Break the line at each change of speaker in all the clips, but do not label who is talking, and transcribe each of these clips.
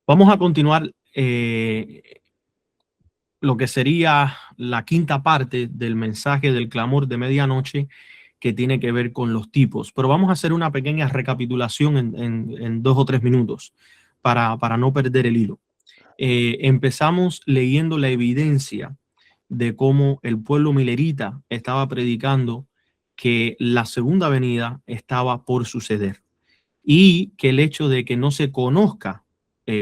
Vamos a continuar lo que sería la quinta parte del mensaje del clamor de medianoche, que tiene que ver con los tipos. Pero vamos a hacer una pequeña recapitulación en 2 o 3 minutos para no perder el hilo. Empezamos leyendo la evidencia de cómo el pueblo milerita estaba predicando que la segunda venida estaba por suceder y que el hecho de que no se conozca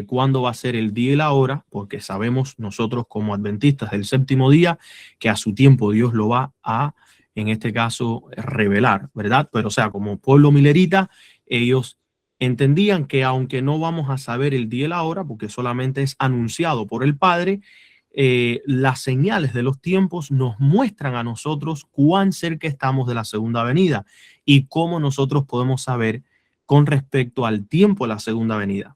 cuándo va a ser el día y la hora, porque sabemos nosotros como adventistas del séptimo día que a su tiempo Dios lo va a, en este caso, revelar, ¿verdad? Pero o sea, como pueblo milerita, ellos entendían que aunque no vamos a saber el día y la hora, porque solamente es anunciado por el Padre, las señales de los tiempos nos muestran a nosotros cuán cerca estamos de la segunda venida y cómo nosotros podemos saber con respecto al tiempo de la segunda venida.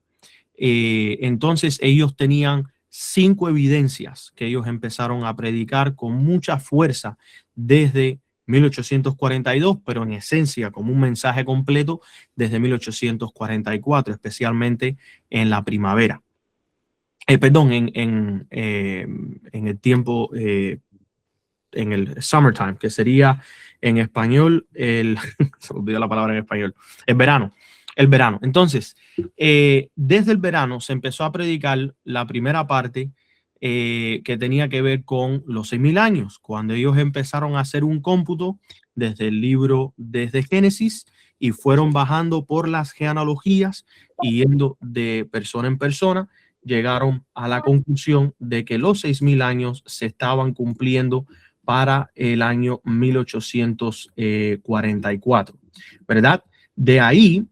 Entonces ellos tenían 5 evidencias que ellos empezaron a predicar con mucha fuerza desde 1842, pero en esencia como un mensaje completo desde 1844, especialmente en la primavera. Perdón, en el tiempo, en el summertime, que sería en español, se me olvidó la palabra en español, el verano. El verano. Entonces, desde el verano se empezó a predicar la primera parte que tenía que ver con los 6.000 años, cuando ellos empezaron a hacer un cómputo desde el libro, desde Génesis, y fueron bajando por las genealogías y yendo de persona en persona, llegaron a la conclusión de que los 6.000 años se estaban cumpliendo para el año 1844, ¿verdad? De ahí,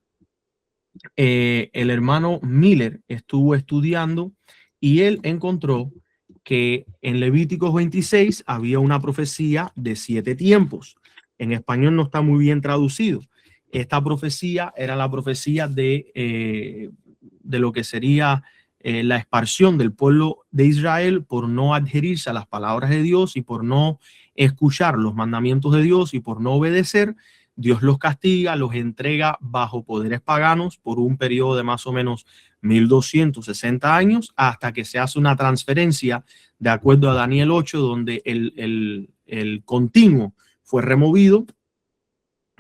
el hermano Miller estuvo estudiando y él encontró que en Levíticos 26 había una profecía de 7 tiempos. En español no está muy bien traducido. Esta profecía era la profecía de lo que sería la expansión del pueblo de Israel por no adherirse a las palabras de Dios y por no escuchar los mandamientos de Dios y por no obedecer. Dios los castiga, los entrega bajo poderes paganos por un periodo de más o menos 1260 años, hasta que se hace una transferencia de acuerdo a Daniel 8, donde el continuo fue removido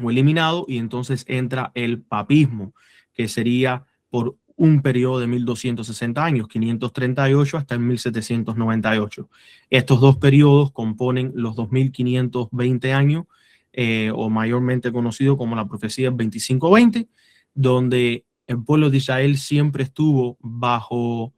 o eliminado, y entonces entra el papismo, que sería por un periodo de 1260 años, 538 hasta el 1798. Estos dos periodos componen los 2520 años, o mayormente conocido como la profecía 2520, donde el pueblo de Israel siempre estuvo bajo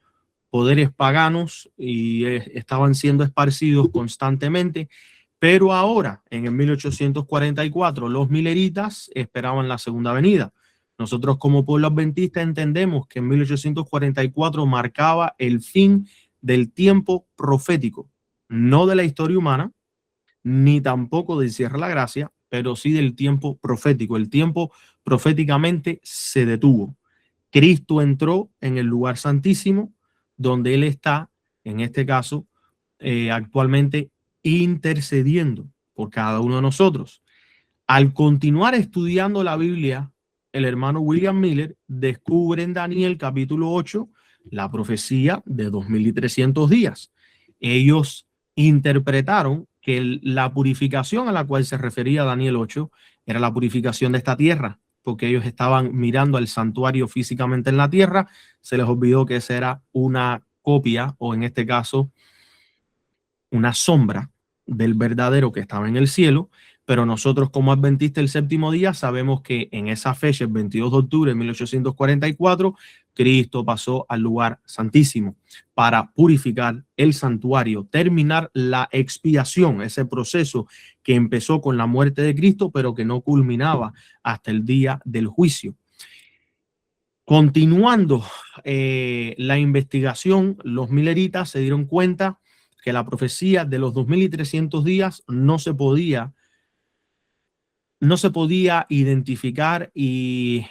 poderes paganos y estaban siendo esparcidos constantemente. Pero ahora, en el 1844, los mileritas esperaban la segunda venida. Nosotros como pueblo adventista entendemos que en 1844 marcaba el fin del tiempo profético, no de la historia humana, ni tampoco del cierre de la gracia, pero sí del tiempo profético. El tiempo proféticamente se detuvo. Cristo entró en el lugar santísimo, donde Él está, en este caso, actualmente intercediendo por cada uno de nosotros. Al continuar estudiando la Biblia, el hermano William Miller descubre en Daniel capítulo 8 la profecía de 2300 días. Ellos interpretaron que la purificación a la cual se refería Daniel 8 era la purificación de esta tierra, porque ellos estaban mirando al santuario físicamente en la tierra. Se les olvidó que esa era una copia, o en este caso, una sombra del verdadero que estaba en el cielo. Pero nosotros como adventistas del séptimo día sabemos que en esa fecha, el 22 de octubre de 1844, Cristo pasó al lugar santísimo para purificar el santuario, terminar la expiación, ese proceso que empezó con la muerte de Cristo, pero que no culminaba hasta el día del juicio. Continuando la investigación, los mileritas se dieron cuenta que la profecía de los 2300 días no se podía identificar y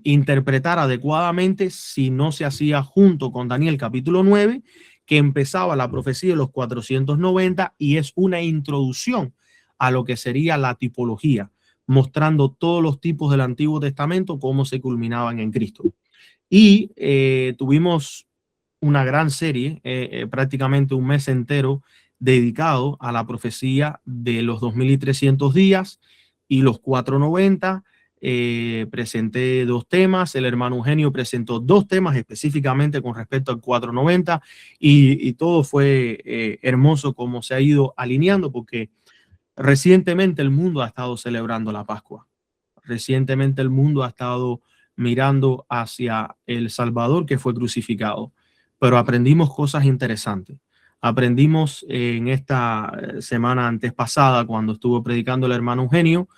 interpretar adecuadamente si no se hacía junto con Daniel capítulo 9, que empezaba la profecía de los 490 y es una introducción a lo que sería la tipología, mostrando todos los tipos del Antiguo Testamento, cómo se culminaban en Cristo. Y tuvimos una gran serie, prácticamente un mes entero, dedicado a la profecía de los 2300 días y los 490. Presenté dos temas, el hermano Eugenio presentó dos temas específicamente con respecto al 490 y todo fue hermoso como se ha ido alineando, porque recientemente el mundo ha estado celebrando la Pascua. Recientemente el mundo ha estado mirando hacia el Salvador que fue crucificado, pero aprendimos cosas interesantes. Aprendimos en esta semana antes pasada, cuando estuvo predicando el hermano Eugenio,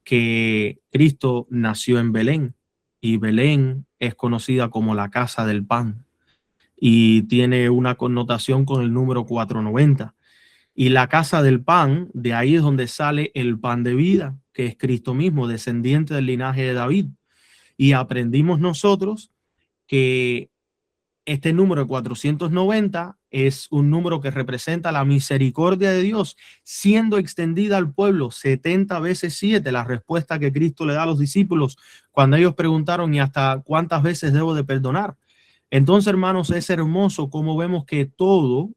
que Cristo nació en Belén, y Belén es conocida como la casa del pan y tiene una connotación con el número 490. Y la casa del pan, de ahí es donde sale el pan de vida, que es Cristo mismo, descendiente del linaje de David. Y aprendimos nosotros que este número 490 es un número que representa la misericordia de Dios siendo extendida al pueblo 70 veces 7, la respuesta que Cristo le da a los discípulos cuando ellos preguntaron: ¿y hasta cuántas veces debo de perdonar? Entonces, hermanos, es hermoso cómo vemos que todo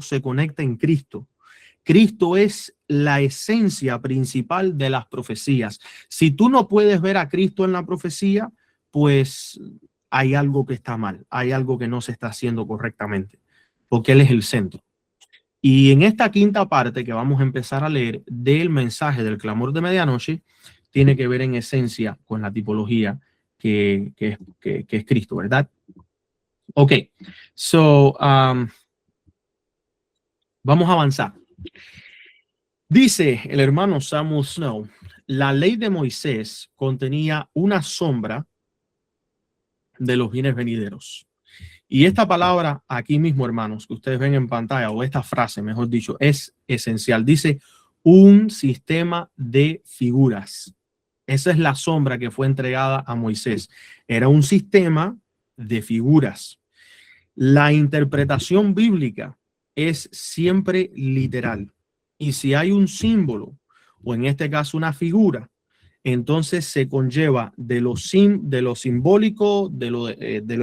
se conecta en Cristo. Cristo es la esencia principal de las profecías. Si tú no puedes ver a Cristo en la profecía, pues hay algo que está mal, hay algo que no se está haciendo correctamente, porque Él es el centro. Y en esta quinta parte que vamos a empezar a leer del mensaje del clamor de medianoche, tiene que ver en esencia con la tipología que es Cristo, ¿verdad? Ok, vamos a avanzar. Dice el hermano Samuel Snow: la ley de Moisés contenía una sombra de los bienes venideros. Y esta palabra aquí mismo, hermanos, que ustedes ven en pantalla, o esta frase, mejor dicho, es esencial. Dice un sistema de figuras. Esa es la sombra que fue entregada a Moisés. Era un sistema de figuras. La interpretación bíblica es siempre literal. Y si hay un símbolo, o en este caso una figura, entonces se conlleva de lo simbólico, de lo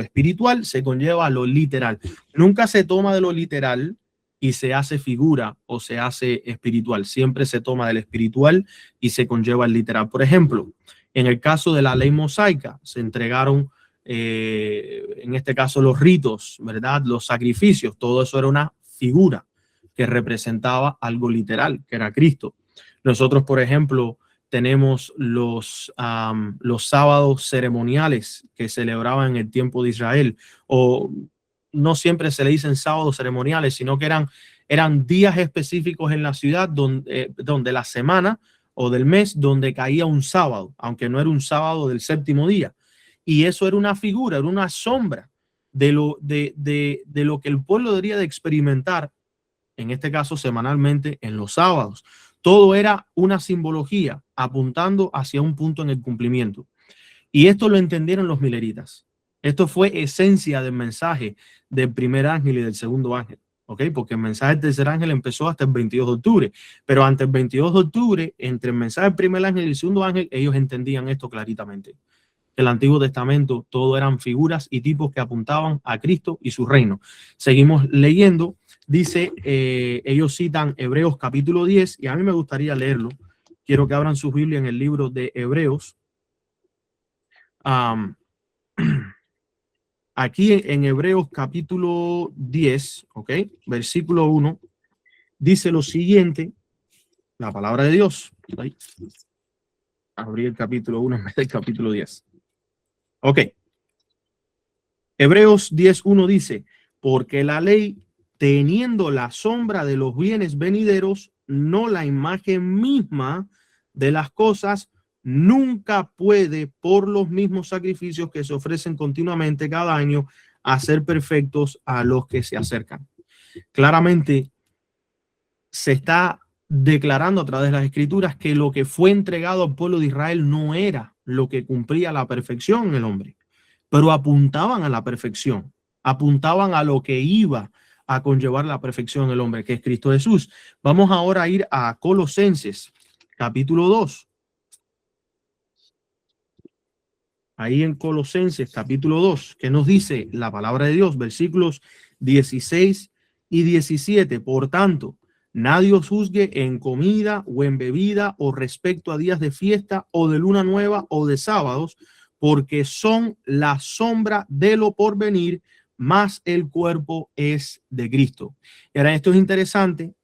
espiritual, se conlleva a lo literal. Nunca se toma de lo literal y se hace figura o se hace espiritual. Siempre se toma del espiritual y se conlleva al literal. Por ejemplo, en el caso de la ley mosaica, se entregaron, en este caso, los ritos, ¿verdad? Los sacrificios, todo eso era una figura que representaba algo literal, que era Cristo. Nosotros, por ejemplo, tenemos los sábados ceremoniales que celebraban en el tiempo de Israel, o no siempre se le dicen sábados ceremoniales, sino que eran días específicos en la ciudad donde la semana o del mes donde caía un sábado, aunque no era un sábado del séptimo día. Y eso era una figura, era una sombra de lo que el pueblo debería de experimentar, en este caso semanalmente, en los sábados. Todo era una simbología apuntando hacia un punto en el cumplimiento. Y esto lo entendieron los mileritas. Esto fue esencia del mensaje del primer ángel y del segundo ángel. ¿Ok? Porque el mensaje del tercer ángel empezó hasta el 22 de octubre. Pero antes del 22 de octubre, entre el mensaje del primer ángel y el segundo ángel, ellos entendían esto claritamente. El Antiguo Testamento todo eran figuras y tipos que apuntaban a Cristo y su reino. Seguimos leyendo. Dice, ellos citan Hebreos capítulo 10, y a mí me gustaría leerlo. Quiero que abran su Biblia en el libro de Hebreos. Aquí en Hebreos capítulo 10, ¿ok? Versículo 1, dice lo siguiente, la palabra de Dios. Ahí. Abrí el capítulo 1 en vez del capítulo 10. Ok. Hebreos 10:1 dice: porque la ley, teniendo la sombra de los bienes venideros, no la imagen misma de las cosas, nunca puede, por los mismos sacrificios que se ofrecen continuamente cada año, hacer perfectos a los que se acercan. Claramente se está declarando a través de las escrituras que lo que fue entregado al pueblo de Israel no era lo que cumplía la perfección en el hombre, pero apuntaban a la perfección, apuntaban a lo que iba a conllevar la perfección en el hombre, que es Cristo Jesús. Vamos ahora a ir a Colosenses, capítulo 2. ahí en Colosenses capítulo 2, que nos dice la palabra de Dios, versículos 16 y 17. Por tanto, nadie os juzgue en comida o en bebida o respecto a días de fiesta o de luna nueva o de sábados, porque son la sombra de lo porvenir, más el cuerpo es de Cristo. Y ahora esto es interesante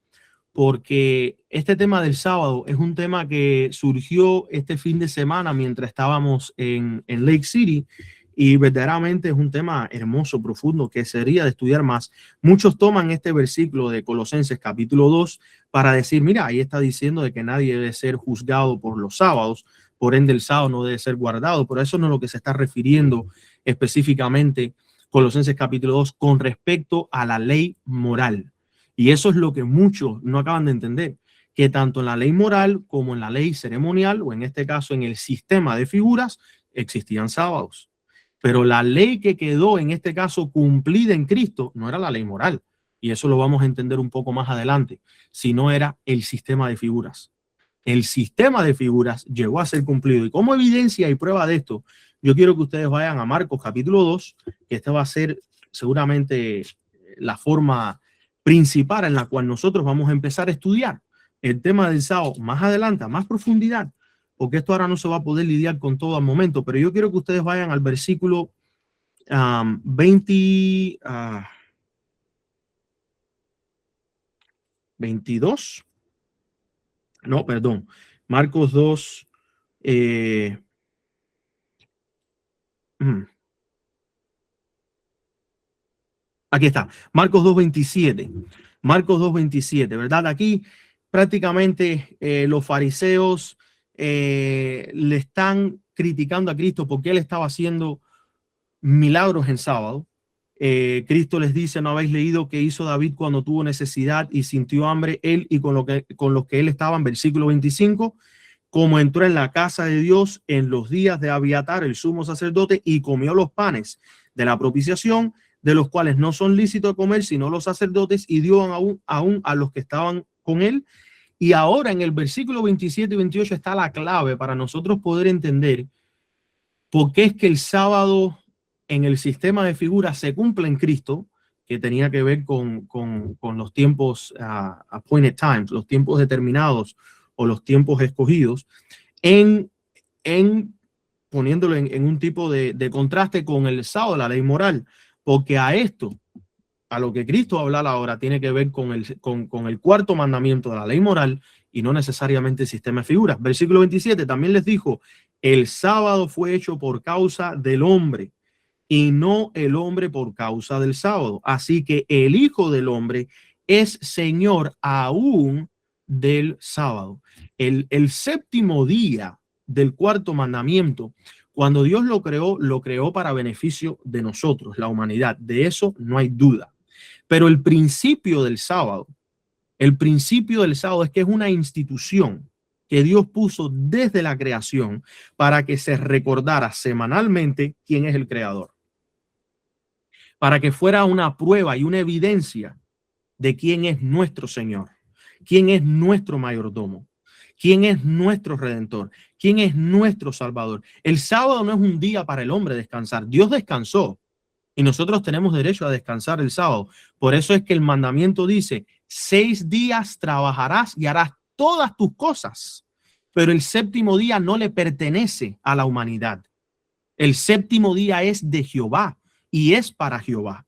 porque este tema del sábado es un tema que surgió este fin de semana mientras estábamos en Lake City, y verdaderamente es un tema hermoso, profundo, que sería de estudiar más. Muchos toman este versículo de Colosenses capítulo 2 para decir, mira, ahí está diciendo de que nadie debe ser juzgado por los sábados, por ende el sábado no debe ser guardado, pero eso no es lo que se está refiriendo específicamente Colosenses capítulo 2 con respecto a la ley moral. Y eso es lo que muchos no acaban de entender, que tanto en la ley moral como en la ley ceremonial, o en este caso en el sistema de figuras, existían sábados. Pero la ley que quedó en este caso cumplida en Cristo no era la ley moral. Y eso lo vamos a entender un poco más adelante, sino era el sistema de figuras. El sistema de figuras llegó a ser cumplido. Y como evidencia y prueba de esto, yo quiero que ustedes vayan a Marcos capítulo 2, que esta va a ser seguramente la forma principal en la cual nosotros vamos a empezar a estudiar el tema del sábado más adelante, a más profundidad, porque esto ahora no se va a poder lidiar con todo al momento, pero yo quiero que ustedes vayan al versículo 22, no, perdón, Marcos 2, aquí está, Marcos 2:27. Marcos 2:27, ¿verdad? Aquí prácticamente los fariseos le están criticando a Cristo porque él estaba haciendo milagros en sábado. Cristo les dice, ¿no habéis leído que hizo David cuando tuvo necesidad y sintió hambre él y con los que él estaba? En versículo 25, como entró en la casa de Dios en los días de Abiatar, el sumo sacerdote, y comió los panes de la propiciación, de los cuales no son lícitos comer sino los sacerdotes, y dio aún a los que estaban con él. Y ahora en el versículo 27 y 28 está la clave para nosotros poder entender por qué es que el sábado en el sistema de figuras se cumple en Cristo, que tenía que ver con los tiempos appointed times, los tiempos determinados o los tiempos escogidos, en poniéndolo en un tipo de contraste con el sábado, la ley moral, porque a esto, a lo que Cristo habla ahora, tiene que ver con el cuarto mandamiento de la ley moral y no necesariamente el sistema de figuras. Versículo 27 también les dijo, el sábado fue hecho por causa del hombre y no el hombre por causa del sábado. Así que el Hijo del Hombre es Señor aún del sábado. El séptimo día del cuarto mandamiento, cuando Dios lo creó para beneficio de nosotros, la humanidad. De eso no hay duda. Pero el principio del sábado es que es una institución que Dios puso desde la creación para que se recordara semanalmente quién es el creador. Para que fuera una prueba y una evidencia de quién es nuestro Señor, quién es nuestro mayordomo, quién es nuestro redentor, quién es nuestro salvador. El sábado no es un día para el hombre descansar. Dios descansó y nosotros tenemos derecho a descansar el sábado. Por eso es que el mandamiento dice, 6 días trabajarás y harás todas tus cosas, pero el séptimo día no le pertenece a la humanidad. El séptimo día es de Jehová y es para Jehová.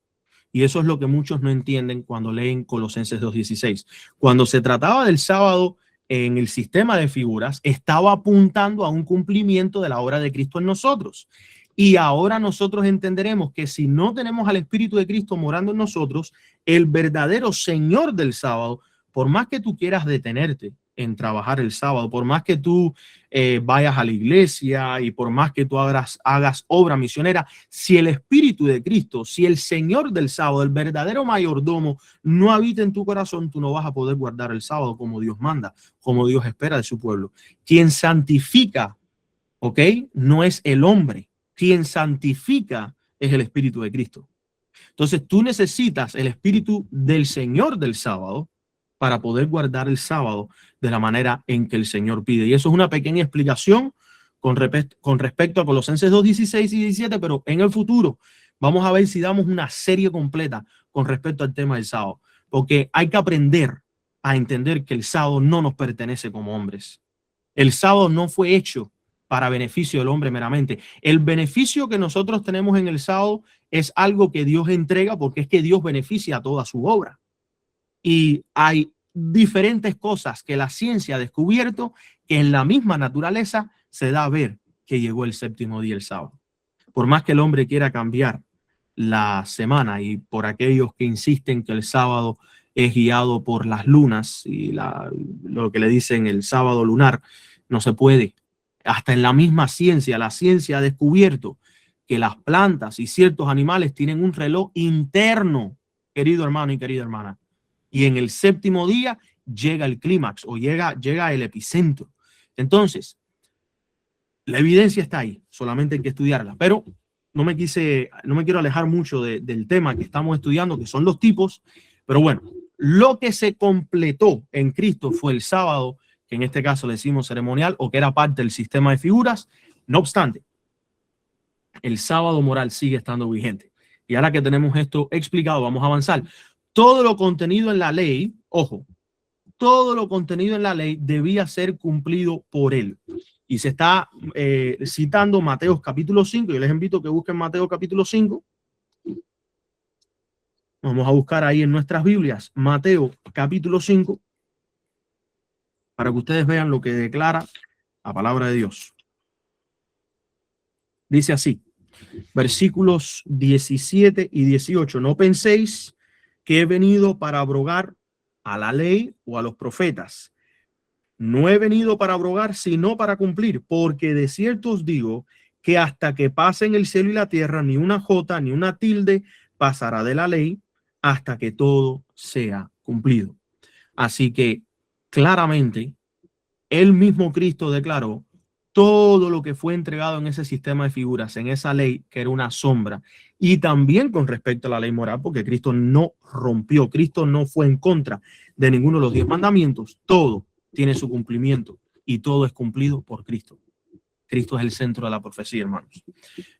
Y eso es lo que muchos no entienden cuando leen Colosenses 2:16. Cuando se trataba del sábado en el sistema de figuras, estaba apuntando a un cumplimiento de la obra de Cristo en nosotros. Y ahora nosotros entenderemos que si no tenemos al Espíritu de Cristo morando en nosotros, el verdadero Señor del sábado, por más que tú quieras detenerte en trabajar el sábado, por más que tú vayas a la iglesia y por más que tú hagas obra misionera, si el Espíritu de Cristo, si el Señor del sábado, el verdadero mayordomo, no habita en tu corazón, tú no vas a poder guardar el sábado como Dios manda, como Dios espera de su pueblo. Quien santifica, ¿ok? No es el hombre. Quien santifica es el Espíritu de Cristo. Entonces tú necesitas el Espíritu del Señor del sábado para poder guardar el sábado de la manera en que el Señor pide. Y eso es una pequeña explicación con respecto a Colosenses 2, 16 y 17, pero en el futuro vamos a ver si damos una serie completa con respecto al tema del sábado, porque hay que aprender a entender que el sábado no nos pertenece como hombres. El sábado no fue hecho para beneficio del hombre meramente. El beneficio que nosotros tenemos en el sábado es algo que Dios entrega, porque es que Dios beneficia a toda su obra. Y hay diferentes cosas que la ciencia ha descubierto que en la misma naturaleza se da a ver que llegó el séptimo día, el sábado. Por más que el hombre quiera cambiar la semana, y por aquellos que insisten que el sábado es guiado por las lunas y lo que le dicen el sábado lunar, no se puede. Hasta en la misma ciencia, la ciencia ha descubierto que las plantas y ciertos animales tienen un reloj interno, querido hermano y querida hermana. Y en el séptimo día llega el clímax o llega el epicentro. Entonces, la evidencia está ahí, solamente hay que estudiarla. Pero no me quiero alejar mucho del tema que estamos estudiando, que son los tipos. Pero bueno, lo que se completó en Cristo fue el sábado, que en este caso le decimos ceremonial o que era parte del sistema de figuras. No obstante, el sábado moral sigue estando vigente. Y ahora que tenemos esto explicado, vamos a avanzar. Todo lo contenido en la ley, ojo, todo lo contenido en la ley debía ser cumplido por él. Y se está citando Mateo capítulo 5. Yo les invito a que busquen Mateo capítulo 5. Vamos a buscar ahí en nuestras Biblias Mateo capítulo 5 para que ustedes vean lo que declara la palabra de Dios. Dice así, versículos 17 y 18. No penséis que he venido para abrogar a la ley o a los profetas. No he venido para abrogar, sino para cumplir, porque de cierto os digo que hasta que pasen el cielo y la tierra, ni una jota ni una tilde pasará de la ley hasta que todo sea cumplido. Así que claramente el mismo Cristo declaró todo lo que fue entregado en ese sistema de figuras, en esa ley que era una sombra, y también con respecto a la ley moral, porque Cristo no rompió, Cristo no fue en contra de ninguno de los 10 mandamientos. Todo tiene su cumplimiento y todo es cumplido por Cristo. Cristo es el centro de la profecía, hermanos.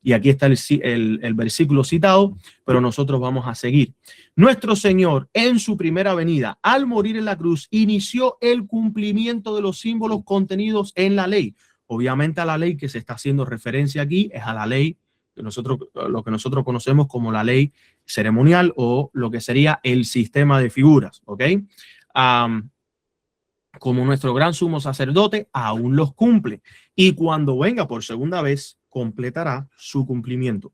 Y aquí está el versículo citado, pero nosotros vamos a seguir. Nuestro Señor, en su primera venida, al morir en la cruz, inició el cumplimiento de los símbolos contenidos en la ley. Obviamente a la ley que se está haciendo referencia aquí es a la ley que lo que nosotros conocemos como la ley ceremonial o lo que sería el sistema de figuras, ¿ok? Como nuestro gran sumo sacerdote aún los cumple, y cuando venga por segunda vez completará su cumplimiento.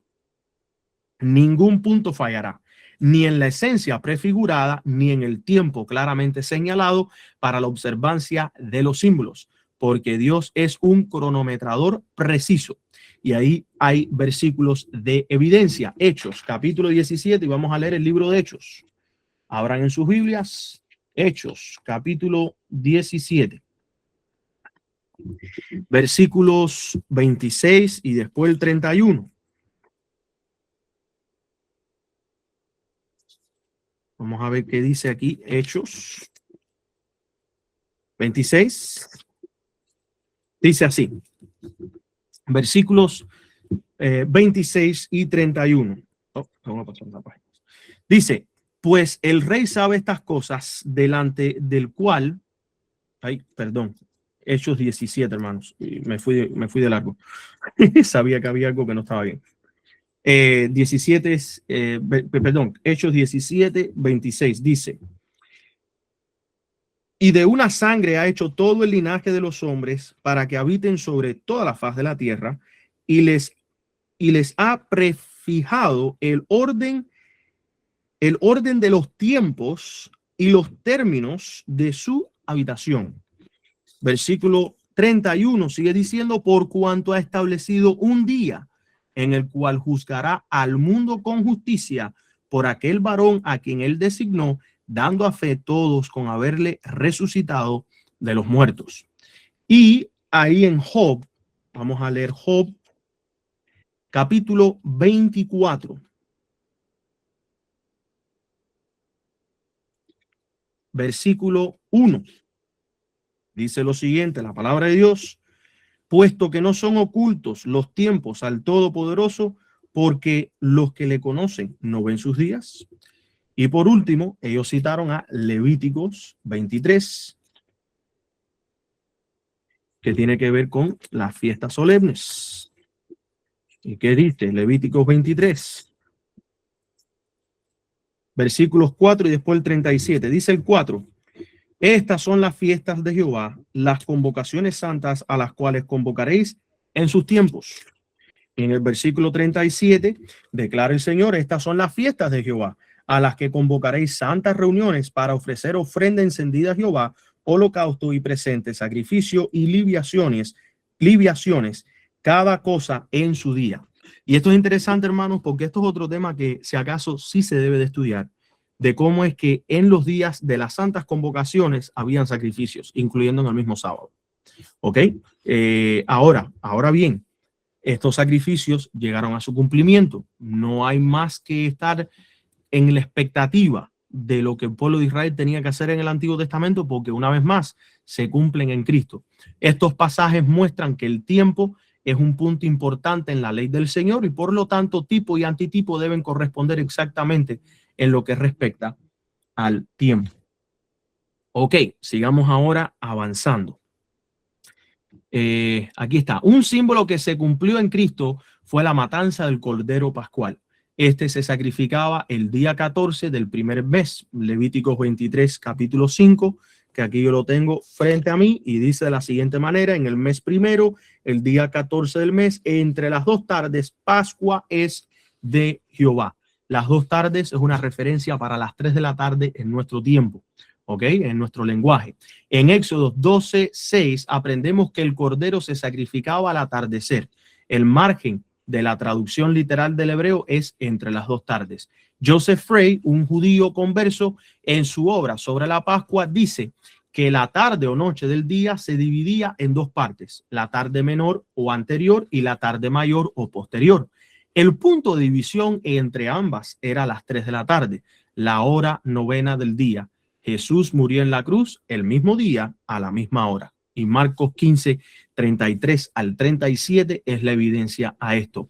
Ningún punto fallará, ni en la esencia prefigurada, ni en el tiempo claramente señalado para la observancia de los símbolos, porque Dios es un cronometrador preciso. Y ahí hay versículos de evidencia. Hechos, capítulo 17, y vamos a leer el libro de Hechos. Abran en sus Biblias Hechos, capítulo 17, versículos 26 y después el 31. Vamos a ver qué dice aquí, Hechos 26. Dice así, versículos 26 y 31. Dice, pues el rey sabe estas cosas delante del cual, Hechos 17, hermanos, me fui de largo. Sabía que había algo que no estaba bien. 17 Hechos 17, 26 dice, y de una sangre ha hecho todo el linaje de los hombres para que habiten sobre toda la faz de la tierra, y les ha prefijado el orden de los tiempos y los términos de su habitación. Versículo 31 sigue diciendo, por cuanto ha establecido un día en el cual juzgará al mundo con justicia por aquel varón a quien él designó, dando a fe todos con haberle resucitado de los muertos. Y ahí en Job, vamos a leer Job, capítulo 24. Versículo 1. Dice lo siguiente, la palabra de Dios. puesto que no son ocultos los tiempos al Todopoderoso, porque los que le conocen no ven sus días. Y por último, ellos citaron a Levíticos 23, que tiene que ver con las fiestas solemnes. ¿Y qué dice? Levíticos 23, versículos 4 y después el 37. Dice el 4. Estas son las fiestas de Jehová, las convocaciones santas a las cuales convocaréis en sus tiempos. En el versículo 37 declara el Señor: estas son las fiestas de Jehová, a las que convocaréis santas reuniones para ofrecer ofrenda encendida a Jehová, holocausto y presente, sacrificio y libaciones, cada cosa en su día. Y esto es interesante, hermanos, porque esto es otro tema que, si acaso, sí se debe de estudiar, de cómo es que en los días de las santas convocaciones habían sacrificios, incluyendo en el mismo sábado. ¿Ok? Ahora bien, estos sacrificios llegaron a su cumplimiento. No hay más que estar en la expectativa de lo que el pueblo de Israel tenía que hacer en el Antiguo Testamento, porque una vez más se cumplen en Cristo. Estos pasajes muestran que el tiempo es un punto importante en la ley del Señor y por lo tanto tipo y antitipo deben corresponder exactamente en lo que respecta al tiempo. Ok, sigamos ahora avanzando. Aquí está. Un símbolo que se cumplió en Cristo fue la matanza del Cordero Pascual. Este se sacrificaba el día 14 del primer mes. Levíticos 23, capítulo 5, que aquí yo lo tengo frente a mí y dice de la siguiente manera: en el mes primero, el día 14 del mes, entre las 2 tardes, Pascua es de Jehová. Las 2 tardes es una referencia para las 3 de la tarde en nuestro tiempo, ¿ok? En nuestro lenguaje. En Éxodo 12:6 aprendemos que el cordero se sacrificaba al atardecer. El margen de la traducción literal del hebreo es entre las 2 tardes. Joseph Frey, un judío converso, en su obra sobre la Pascua dice que la tarde o noche del día se dividía en 2 partes: la tarde menor o anterior y la tarde mayor o posterior. El punto de división entre ambas era las 3 de la tarde, la hora novena del día. Jesús murió en la cruz el mismo día a la misma hora. Y Marcos 15, 33 al 37 es la evidencia a esto.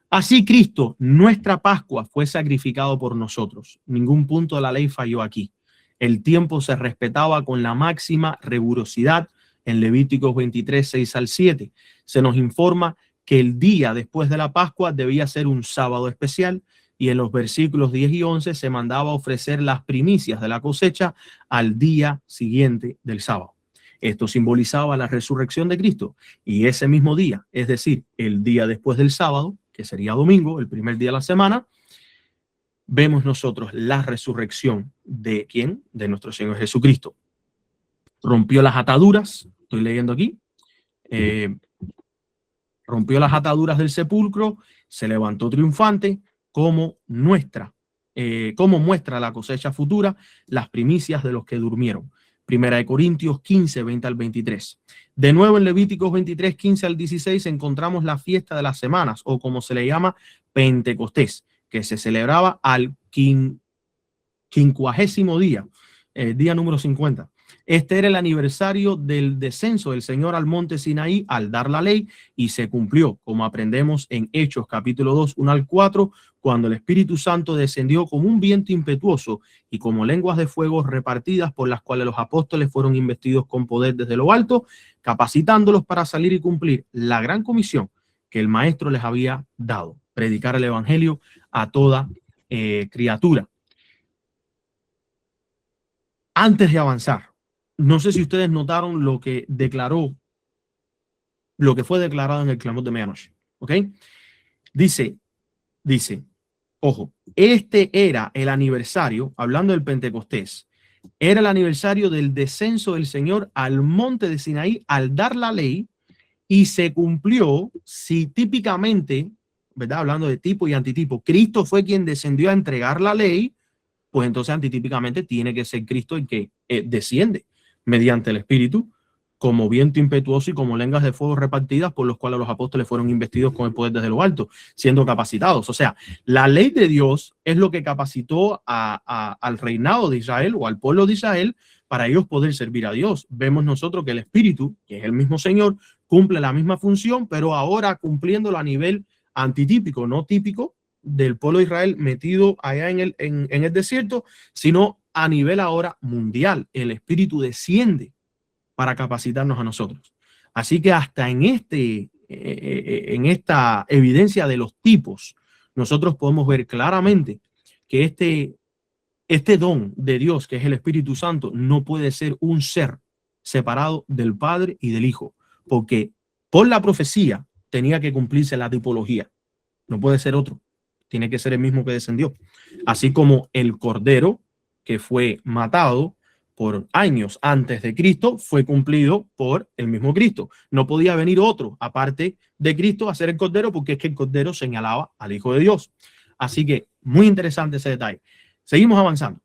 Así Cristo, nuestra Pascua, fue sacrificado por nosotros. Ningún punto de la ley falló aquí. El tiempo se respetaba con la máxima rigurosidad. En Levíticos 23, 6 al 7 se nos informa que el día después de la Pascua debía ser un sábado especial, y en los versículos 10 y 11 se mandaba ofrecer las primicias de la cosecha al día siguiente del sábado. Esto simbolizaba la resurrección de Cristo, y ese mismo día, es decir, el día después del sábado, que sería domingo, el primer día de la semana, vemos nosotros la resurrección de ¿quién? De nuestro Señor Jesucristo. Rompió las ataduras, estoy leyendo aquí, rompió las ataduras del sepulcro, se levantó triunfante, como muestra la cosecha futura, las primicias de los que durmieron. Primera de Corintios 15, 20 al 23. De nuevo en Levíticos 23, 15 al 16 encontramos la fiesta de las semanas, o como se le llama, Pentecostés, que se celebraba al 50º día, día número 50. Este era el aniversario del descenso del Señor al monte Sinaí al dar la ley, y se cumplió, como aprendemos en Hechos capítulo 2, 1 al 4, cuando el Espíritu Santo descendió como un viento impetuoso y como lenguas de fuego repartidas, por las cuales los apóstoles fueron investidos con poder desde lo alto, capacitándolos para salir y cumplir la gran comisión que el Maestro les había dado: predicar el Evangelio a toda criatura. Antes de avanzar, no sé si ustedes notaron lo que fue declarado en el clamor de medianoche, ¿ok? Dice, ojo, este era el aniversario, hablando del Pentecostés, era el aniversario del descenso del Señor al monte de Sinaí al dar la ley, y se cumplió si típicamente, ¿verdad? Hablando de tipo y antitipo, Cristo fue quien descendió a entregar la ley, pues entonces antitípicamente tiene que ser Cristo el que desciende mediante el Espíritu como viento impetuoso y como lenguas de fuego repartidas, por los cuales los apóstoles fueron investidos con el poder desde lo alto, siendo capacitados. O sea, la ley de Dios es lo que capacitó al reinado de Israel o al pueblo de Israel para ellos poder servir a Dios. Vemos nosotros que el Espíritu, que es el mismo Señor, cumple la misma función, pero ahora cumpliéndolo a nivel antitípico, no típico del pueblo de Israel metido allá en el desierto, sino a nivel ahora mundial. El Espíritu desciende para capacitarnos a nosotros. Así que hasta en esta evidencia de los tipos, nosotros podemos ver claramente que este don de Dios, que es el Espíritu Santo, no puede ser un ser separado del Padre y del Hijo, porque por la profecía tenía que cumplirse la tipología. No puede ser otro, tiene que ser el mismo que descendió. Así como el Cordero que fue matado por años antes de Cristo fue cumplido por el mismo Cristo. No podía venir otro aparte de Cristo a ser el Cordero, porque es que el Cordero señalaba al Hijo de Dios. Así que muy interesante ese detalle. Seguimos avanzando.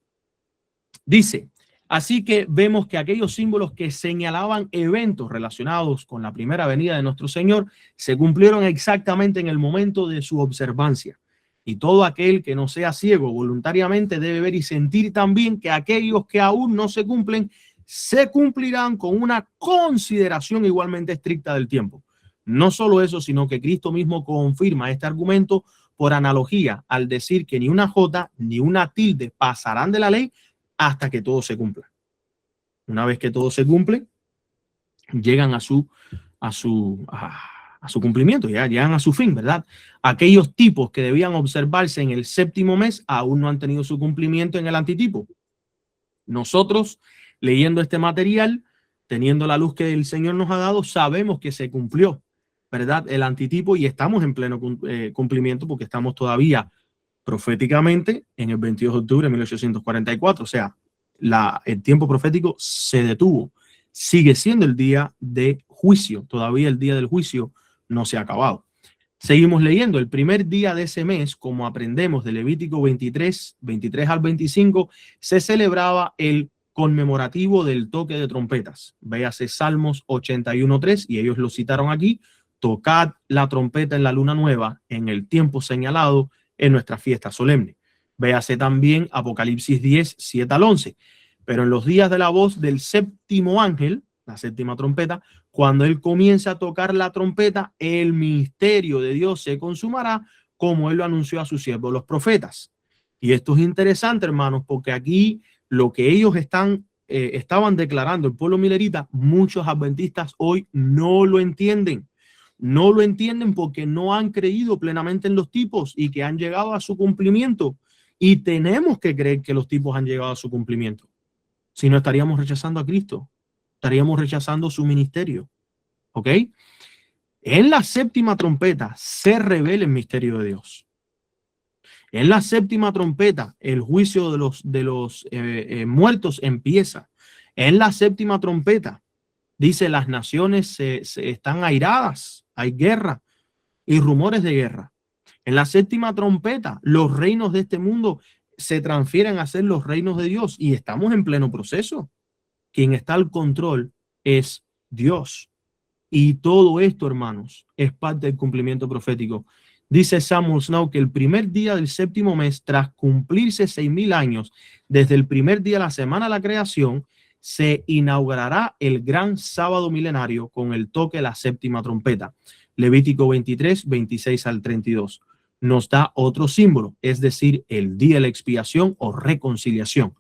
Dice, así que vemos que aquellos símbolos que señalaban eventos relacionados con la primera venida de nuestro Señor se cumplieron exactamente en el momento de su observancia. Y todo aquel que no sea ciego voluntariamente debe ver y sentir también que aquellos que aún no se cumplen se cumplirán con una consideración igualmente estricta del tiempo. No solo eso, sino que Cristo mismo confirma este argumento por analogía al decir que ni una jota ni una tilde pasarán de la ley hasta que todo se cumpla. Una vez que todo se cumple, llegan a su cumplimiento, ya llegan a su fin, ¿verdad? Aquellos tipos que debían observarse en el séptimo mes aún no han tenido su cumplimiento en el antitipo. Nosotros, leyendo este material, teniendo la luz que el Señor nos ha dado, sabemos que se cumplió, ¿verdad? El antitipo, y estamos en pleno cumplimiento porque estamos todavía proféticamente en el 22 de octubre de 1844. O sea, el tiempo profético se detuvo. Sigue siendo el día de juicio. Todavía el día del juicio no se ha acabado. Seguimos leyendo. El primer día de ese mes, como aprendemos de Levítico 23 al 25, se celebraba el conmemorativo del toque de trompetas. Véase Salmos 81:3, y ellos lo citaron aquí. Tocad la trompeta en la luna nueva, en el tiempo señalado, en nuestra fiesta solemne. Véase también Apocalipsis 10, 7 al 11. Pero en los días de la voz del séptimo ángel, la séptima trompeta, cuando él comienza a tocar la trompeta, el misterio de Dios se consumará, como él lo anunció a sus siervos, los profetas. Y esto es interesante, hermanos, porque aquí lo que ellos estaban declarando, el pueblo milerita, muchos adventistas hoy no lo entienden. No lo entienden porque no han creído plenamente en los tipos y que han llegado a su cumplimiento. Y tenemos que creer que los tipos han llegado a su cumplimiento. Si no, estaríamos rechazando a Cristo. Estaríamos rechazando su ministerio. ¿Ok? En la séptima trompeta se revela el misterio de Dios. En la séptima trompeta el juicio de los muertos empieza. En la séptima trompeta dice, las naciones se están airadas, hay guerra y rumores de guerra. En la séptima trompeta, los reinos de este mundo se transfieren a ser los reinos de Dios, y estamos en pleno proceso. Quien está al control es Dios. Y todo esto, hermanos, es parte del cumplimiento profético. Dice Samuel Snow que el primer día del séptimo mes, tras cumplirse 6,000 años desde el primer día de la semana de la creación, se inaugurará el gran sábado milenario con el toque de la séptima trompeta. Levítico 23, 26 al 32. Nos da otro símbolo, es decir, el día de la expiación o reconciliación,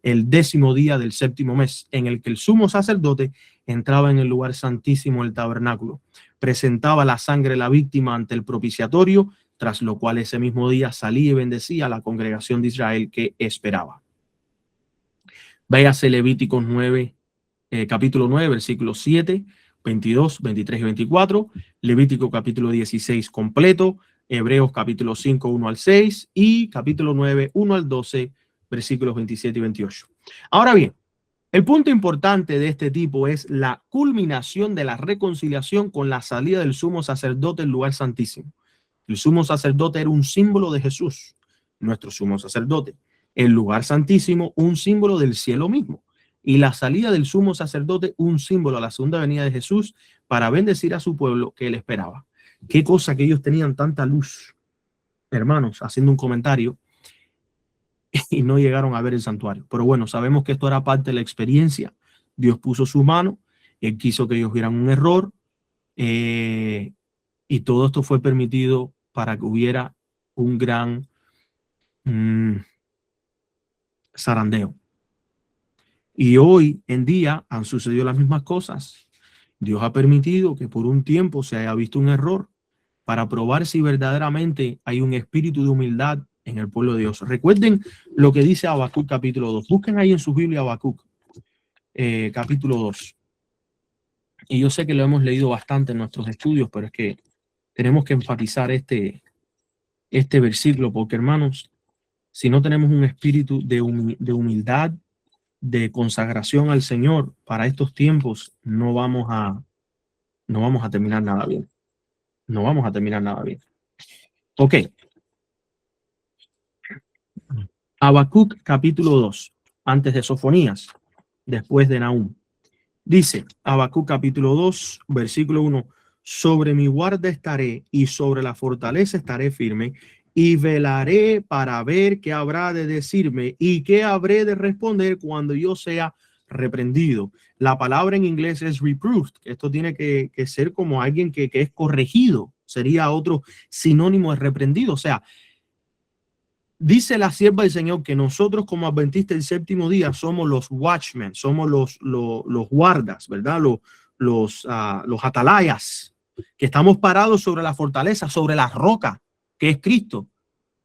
el 10º día del séptimo mes, en el que el sumo sacerdote entraba en el lugar santísimo del tabernáculo, presentaba la sangre de la víctima ante el propiciatorio, tras lo cual ese mismo día salía y bendecía a la congregación de Israel que esperaba. Véase Levíticos 9, capítulo 9, versículos 7, 22, 23 y 24, Levítico capítulo 16 completo, Hebreos capítulo 5, 1 al 6 y capítulo 9, 1 al 12, versículos 27 y 28. Ahora bien, el punto importante de este tipo es la culminación de la reconciliación con la salida del sumo sacerdote del lugar santísimo. El sumo sacerdote era un símbolo de Jesús, nuestro sumo sacerdote. El lugar santísimo, un símbolo del cielo mismo. Y la salida del sumo sacerdote, un símbolo a la segunda venida de Jesús para bendecir a su pueblo que él esperaba. Qué cosa que ellos tenían tanta luz, hermanos, haciendo un comentario, y no llegaron a ver el santuario. Pero bueno, sabemos que esto era parte de la experiencia. Dios puso su mano, él quiso que ellos vieran un error, y todo esto fue permitido para que hubiera un gran zarandeo. Y hoy en día han sucedido las mismas cosas. Dios ha permitido que por un tiempo se haya visto un error para probar si verdaderamente hay un espíritu de humildad en el pueblo de Dios. Recuerden lo que dice Habacuc capítulo 2. Busquen ahí en su Biblia Habacuc capítulo 2. Y yo sé que lo hemos leído bastante en nuestros estudios, pero es que tenemos que enfatizar este versículo, porque hermanos, si no tenemos un espíritu de humildad, de consagración al Señor para estos tiempos, no vamos a terminar nada bien. No vamos a terminar nada bien. Ok. Habacuc capítulo 2, antes de Sofonías, después de Nahum. Dice Habacuc capítulo 2, versículo 1, sobre mi guarda estaré y sobre la fortaleza estaré firme y velaré para ver qué habrá de decirme y qué habré de responder cuando yo sea reprendido. La palabra en inglés es reproved. Esto tiene que ser como alguien que es corregido. Sería otro sinónimo de reprendido. O sea, dice la sierva del Señor que nosotros como adventistas del séptimo día somos los watchmen, somos los guardas, ¿verdad? Los atalayas, que estamos parados sobre la fortaleza, sobre la roca, que es Cristo.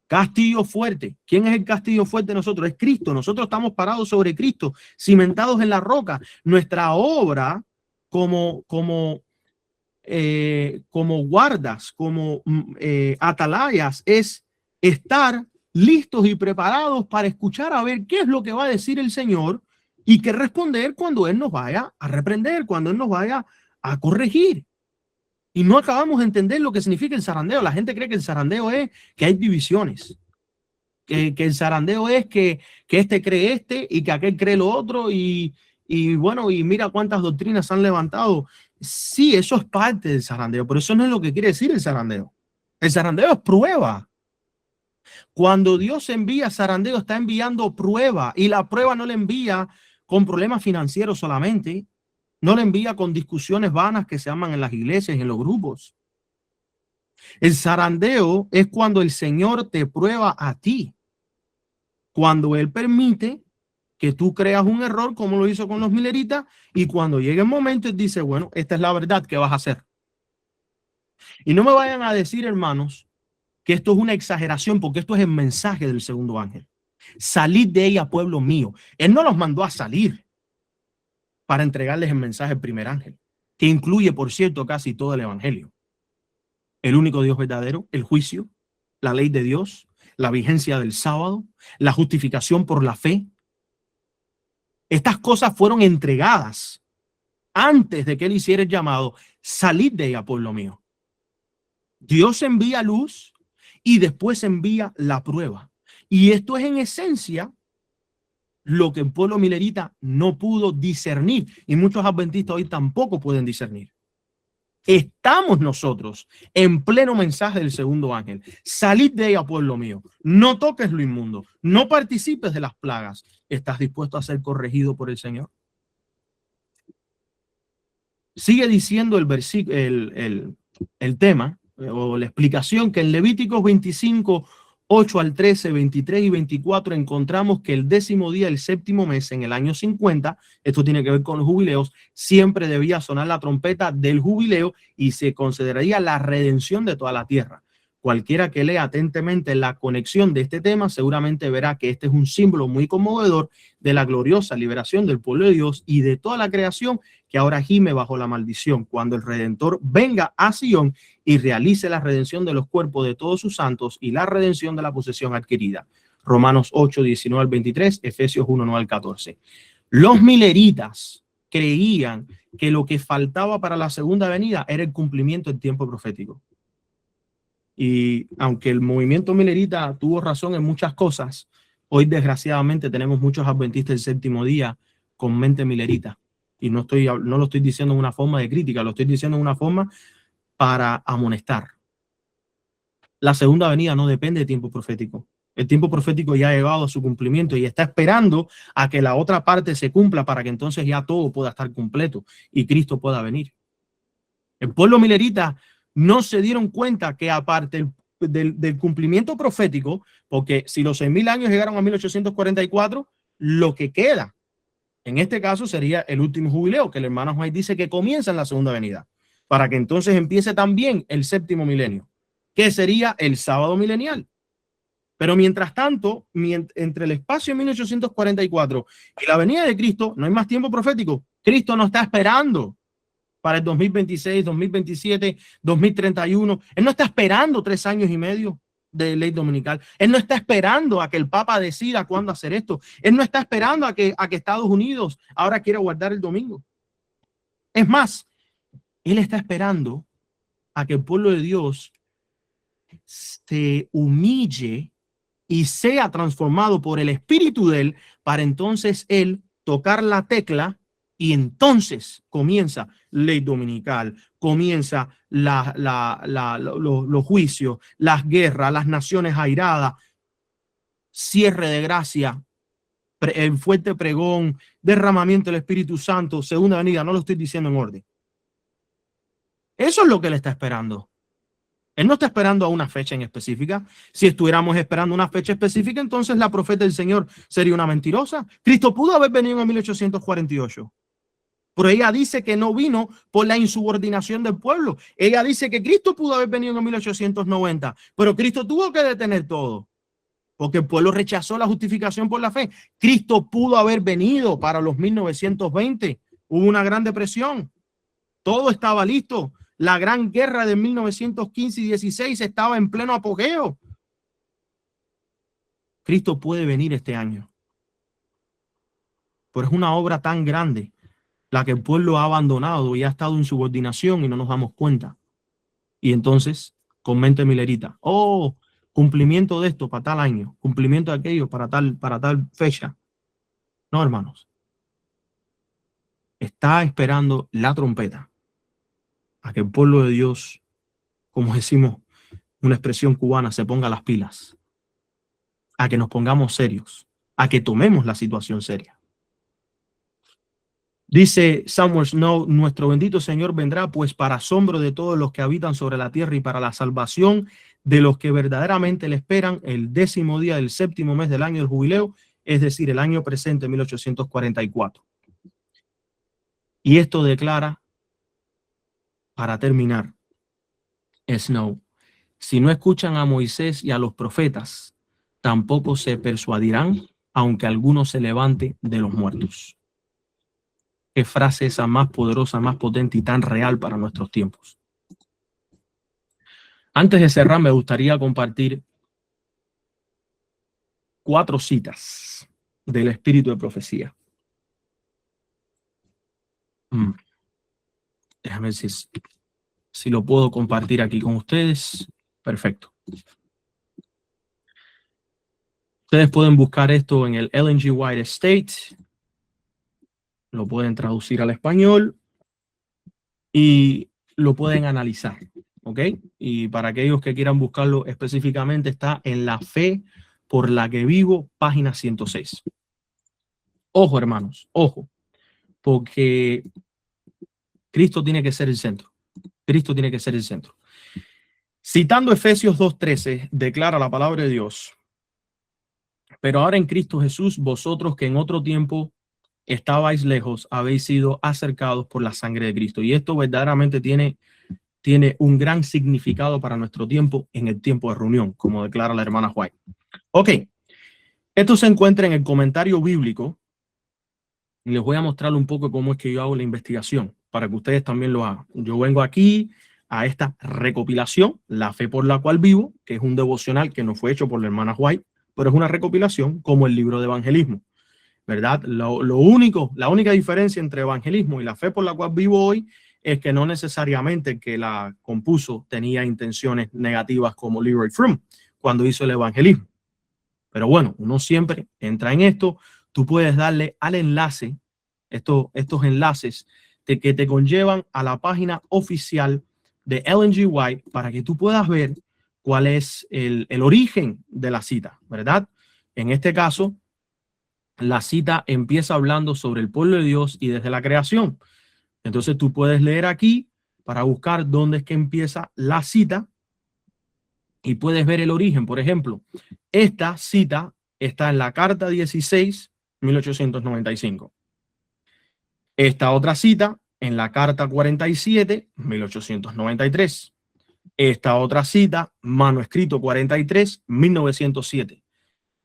Castillo fuerte. ¿Quién es el castillo fuerte de nosotros? Es Cristo. Nosotros estamos parados sobre Cristo, cimentados en la roca. Nuestra obra como guardas, como atalayas, es estar listos y preparados para escuchar a ver qué es lo que va a decir el Señor y qué responder cuando Él nos vaya a reprender, cuando Él nos vaya a corregir. Y no acabamos de entender lo que significa el zarandeo. La gente cree que el zarandeo es que hay divisiones, que el zarandeo es que este cree este y que aquel cree lo otro y bueno, y mira cuántas doctrinas han levantado. Sí, eso es parte del zarandeo, pero eso no es lo que quiere decir el zarandeo. El zarandeo es prueba. Cuando Dios envía zarandeo, está enviando prueba, y la prueba no le envía con problemas financieros solamente, no le envía con discusiones vanas que se aman en las iglesias y en los grupos. El zarandeo es cuando el Señor te prueba a ti, cuando Él permite que tú creas un error, como lo hizo con los mileritas, y cuando llegue el momento, Él dice, bueno, esta es la verdad, ¿qué vas a hacer? Y no me vayan a decir, hermanos, que esto es una exageración, porque esto es el mensaje del segundo ángel. Salid de ella, pueblo mío. Él no los mandó a salir para entregarles el mensaje del primer ángel, que incluye, por cierto, casi todo el evangelio. El único Dios verdadero, el juicio, la ley de Dios, la vigencia del sábado, la justificación por la fe. Estas cosas fueron entregadas antes de que Él hiciera el llamado, salid de ella, pueblo mío. Dios envía luz y después envía la prueba. Y esto es en esencia lo que el pueblo milerita no pudo discernir, y muchos adventistas hoy tampoco pueden discernir. Estamos nosotros en pleno mensaje del segundo ángel. Salid de ella, pueblo mío. No toques lo inmundo. No participes de las plagas. ¿Estás dispuesto a ser corregido por el Señor? Sigue diciendo el versículo, el tema o la explicación, que en Levíticos 25, 8 al 13, 23 y 24 encontramos que el 10º día del 7º mes en el año 50, esto tiene que ver con los jubileos, siempre debía sonar la trompeta del jubileo y se consideraría la redención de toda la tierra. Cualquiera que lea atentamente la conexión de este tema seguramente verá que este es un símbolo muy conmovedor de la gloriosa liberación del pueblo de Dios y de toda la creación que ahora gime bajo la maldición, cuando el Redentor venga a Sion y realice la redención de los cuerpos de todos sus santos y la redención de la posesión adquirida. Romanos 8, 19 al 23, Efesios 1, 9 al 14. Los mileritas creían que lo que faltaba para la segunda venida era el cumplimiento del tiempo profético. Y aunque el movimiento milerita tuvo razón en muchas cosas, hoy desgraciadamente tenemos muchos adventistas del séptimo día con mente milerita. Y no lo estoy diciendo en una forma de crítica, lo estoy diciendo en una forma para amonestar. La segunda venida no depende de tiempo profético. El tiempo profético ya ha llegado a su cumplimiento y está esperando a que la otra parte se cumpla para que entonces ya todo pueda estar completo y Cristo pueda venir. El pueblo milerita no se dieron cuenta que aparte del cumplimiento profético, porque si los 6.000 años llegaron a 1844, lo que queda, en este caso, sería el último jubileo, que el hermano White dice que comienza en la segunda venida, para que entonces empiece también el séptimo milenio, que sería el sábado milenial. Pero mientras tanto, entre el espacio de 1844 y la venida de Cristo, no hay más tiempo profético. Cristo no está esperando para el 2026, 2027, 2031. Él no está esperando 3 años y medio de ley dominical. Él no está esperando a que el Papa decida cuándo hacer esto. Él no está esperando a que Estados Unidos ahora quiera guardar el domingo. Es más, él está esperando a que el pueblo de Dios se humille y sea transformado por el espíritu de él, para entonces él tocar la tecla y entonces comienza ley dominical, comienza los juicios, las guerras, las naciones airadas, cierre de gracia, el fuerte pregón, derramamiento del Espíritu Santo, segunda venida. No lo estoy diciendo en orden. Eso es lo que él está esperando. Él no está esperando a una fecha en específica. Si estuviéramos esperando una fecha específica, entonces la profeta del Señor sería una mentirosa. Cristo pudo haber venido en 1848. Pero ella dice que no vino por la insubordinación del pueblo. Ella dice que Cristo pudo haber venido en 1890, pero Cristo tuvo que detener todo, porque el pueblo rechazó la justificación por la fe. Cristo pudo haber venido para los 1920. Hubo una gran depresión. Todo estaba listo. La gran guerra de 1915 y 16 estaba en pleno apogeo. Cristo puede venir este año. Pero es una obra tan grande la que el pueblo ha abandonado y ha estado en subordinación y no nos damos cuenta. Y entonces, con mente milerita, oh, cumplimiento de esto para tal año, cumplimiento de aquello para tal fecha. No, hermanos. Está esperando la trompeta a que el pueblo de Dios, como decimos, una expresión cubana, se ponga las pilas, a que nos pongamos serios, a que tomemos la situación seria. Dice Samuel Snow, nuestro bendito Señor vendrá pues para asombro de todos los que habitan sobre la tierra y para la salvación de los que verdaderamente le esperan el 10º día del 7º mes del año del jubileo, es decir, el año presente, 1844. Y esto declara, para terminar, Snow, si no escuchan a Moisés y a los profetas, tampoco se persuadirán, aunque alguno se levante de los muertos. Qué frase esa más poderosa, más potente y tan real para nuestros tiempos. Antes de cerrar, me gustaría compartir 4 citas del espíritu de profecía. Déjame ver si lo puedo compartir aquí con ustedes. Perfecto. Ustedes pueden buscar esto en el Ellen G. White Estate. Lo pueden traducir al español y lo pueden analizar. ¿Ok? Y para aquellos que quieran buscarlo específicamente, está en La Fe por la que vivo, página 106. Ojo, hermanos, ojo, porque Cristo tiene que ser el centro. Cristo tiene que ser el centro. Citando Efesios 2:13, declara la palabra de Dios: pero ahora en Cristo Jesús, vosotros que en otro tiempo estabais lejos, habéis sido acercados por la sangre de Cristo. Y esto verdaderamente tiene un gran significado para nuestro tiempo, en el tiempo de reunión, como declara la hermana White. Ok, esto se encuentra en el comentario bíblico y les voy a mostrar un poco cómo es que yo hago la investigación, para que ustedes también lo hagan. Yo vengo aquí a esta recopilación, La Fe por la cual vivo, que es un devocional que no fue hecho por la hermana White, pero es una recopilación como el libro de evangelismo, ¿verdad? La única diferencia entre evangelismo y La Fe por la cual vivo hoy es que no necesariamente el que la compuso tenía intenciones negativas como Leroy Froome cuando hizo el evangelismo. Pero bueno, uno siempre entra en esto. Tú puedes darle al enlace, estos enlaces que te conllevan a la página oficial de Ellen G. White para que tú puedas ver cuál es el origen de la cita, ¿verdad? En este caso, la cita empieza hablando sobre el pueblo de Dios y desde la creación. Entonces tú puedes leer aquí para buscar dónde es que empieza la cita y puedes ver el origen. Por ejemplo, esta cita está en la carta 16, 1895. Esta otra cita en la carta 47, 1893. Esta otra cita, manuscrito 43, 1907.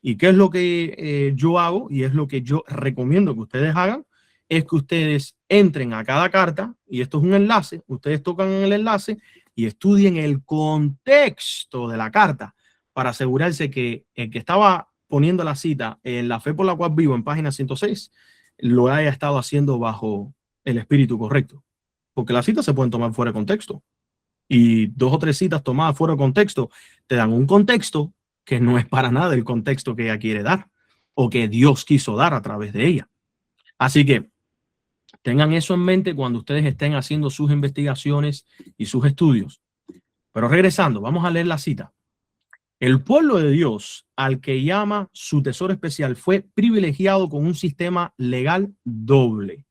¿Y qué es lo que yo hago? Y es lo que yo recomiendo que ustedes hagan, es que ustedes entren a cada carta, y esto es un enlace, ustedes tocan en el enlace y estudien el contexto de la carta para asegurarse que el que estaba poniendo la cita en La Fe por la Cual Vivo en página 106 lo haya estado haciendo bajo el espíritu correcto. Porque las citas se pueden tomar fuera de contexto. Y 2 o 3 citas tomadas fuera de contexto te dan un contexto que no es para nada el contexto que ella quiere dar o que Dios quiso dar a través de ella. Así que tengan eso en mente cuando ustedes estén haciendo sus investigaciones y sus estudios. Pero regresando, vamos a leer la cita. El pueblo de Dios, al que llama su tesoro especial, fue privilegiado con un sistema legal doble: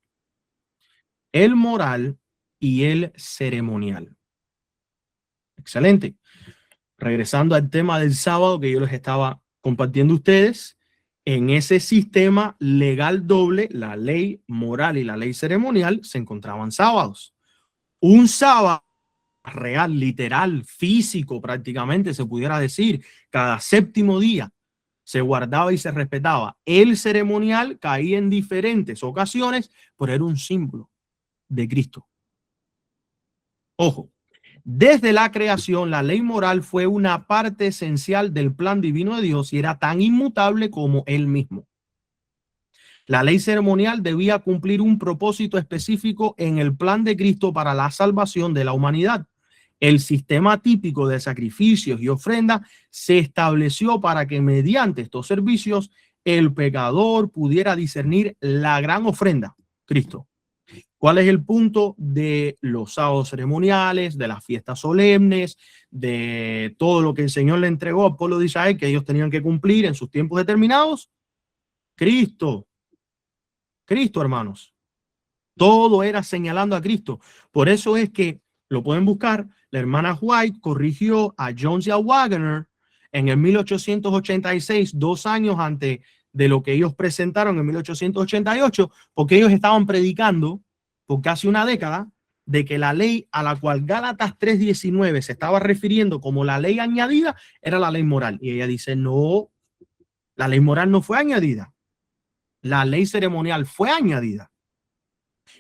el moral y el ceremonial. Excelente. Regresando al tema del sábado que yo les estaba compartiendo a ustedes, en ese sistema legal doble, la ley moral y la ley ceremonial se encontraban sábados. Un sábado real, literal, físico, prácticamente se pudiera decir, cada séptimo día se guardaba y se respetaba. El ceremonial caía en diferentes ocasiones, pero era un símbolo de Cristo. Ojo. Desde la creación, la ley moral fue una parte esencial del plan divino de Dios y era tan inmutable como él mismo. La ley ceremonial debía cumplir un propósito específico en el plan de Cristo para la salvación de la humanidad. El sistema típico de sacrificios y ofrendas se estableció para que mediante estos servicios el pecador pudiera discernir la gran ofrenda, Cristo. ¿Cuál es el punto de los sábados ceremoniales, de las fiestas solemnes, de todo lo que el Señor le entregó al pueblo de Israel que ellos tenían que cumplir en sus tiempos determinados? Cristo. Cristo, hermanos. Todo era señalando a Cristo. Por eso es que lo pueden buscar. La hermana White corrigió a Jones y a Wagner en el 1886, 2 años antes de lo que ellos presentaron en 1888, porque ellos estaban predicando por casi una década de que la ley a la cual Gálatas 3:19 se estaba refiriendo como la ley añadida era la ley moral. Y ella dice, no, la ley moral no fue añadida. La ley ceremonial fue añadida.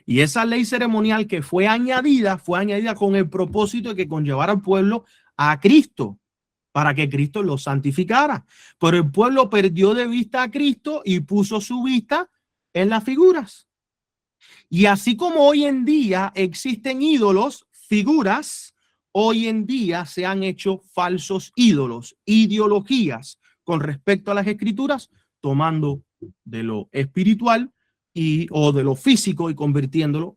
Y esa ley ceremonial que fue añadida con el propósito de que conllevara al pueblo a Cristo, para que Cristo lo santificara. Pero el pueblo perdió de vista a Cristo y puso su vista en las figuras. Y así como hoy en día existen ídolos, figuras, hoy en día se han hecho falsos ídolos, ideologías con respecto a las escrituras, tomando de lo espiritual o de lo físico y convirtiéndolo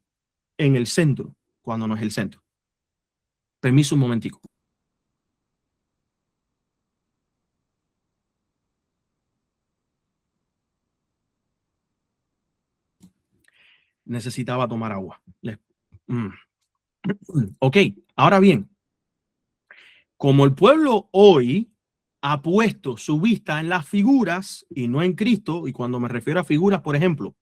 en el centro, cuando no es el centro. Permiso un momentico. Necesitaba tomar agua. Ok, ahora bien, como el pueblo hoy ha puesto su vista en las figuras y no en Cristo, y cuando me refiero a figuras, por ejemplo,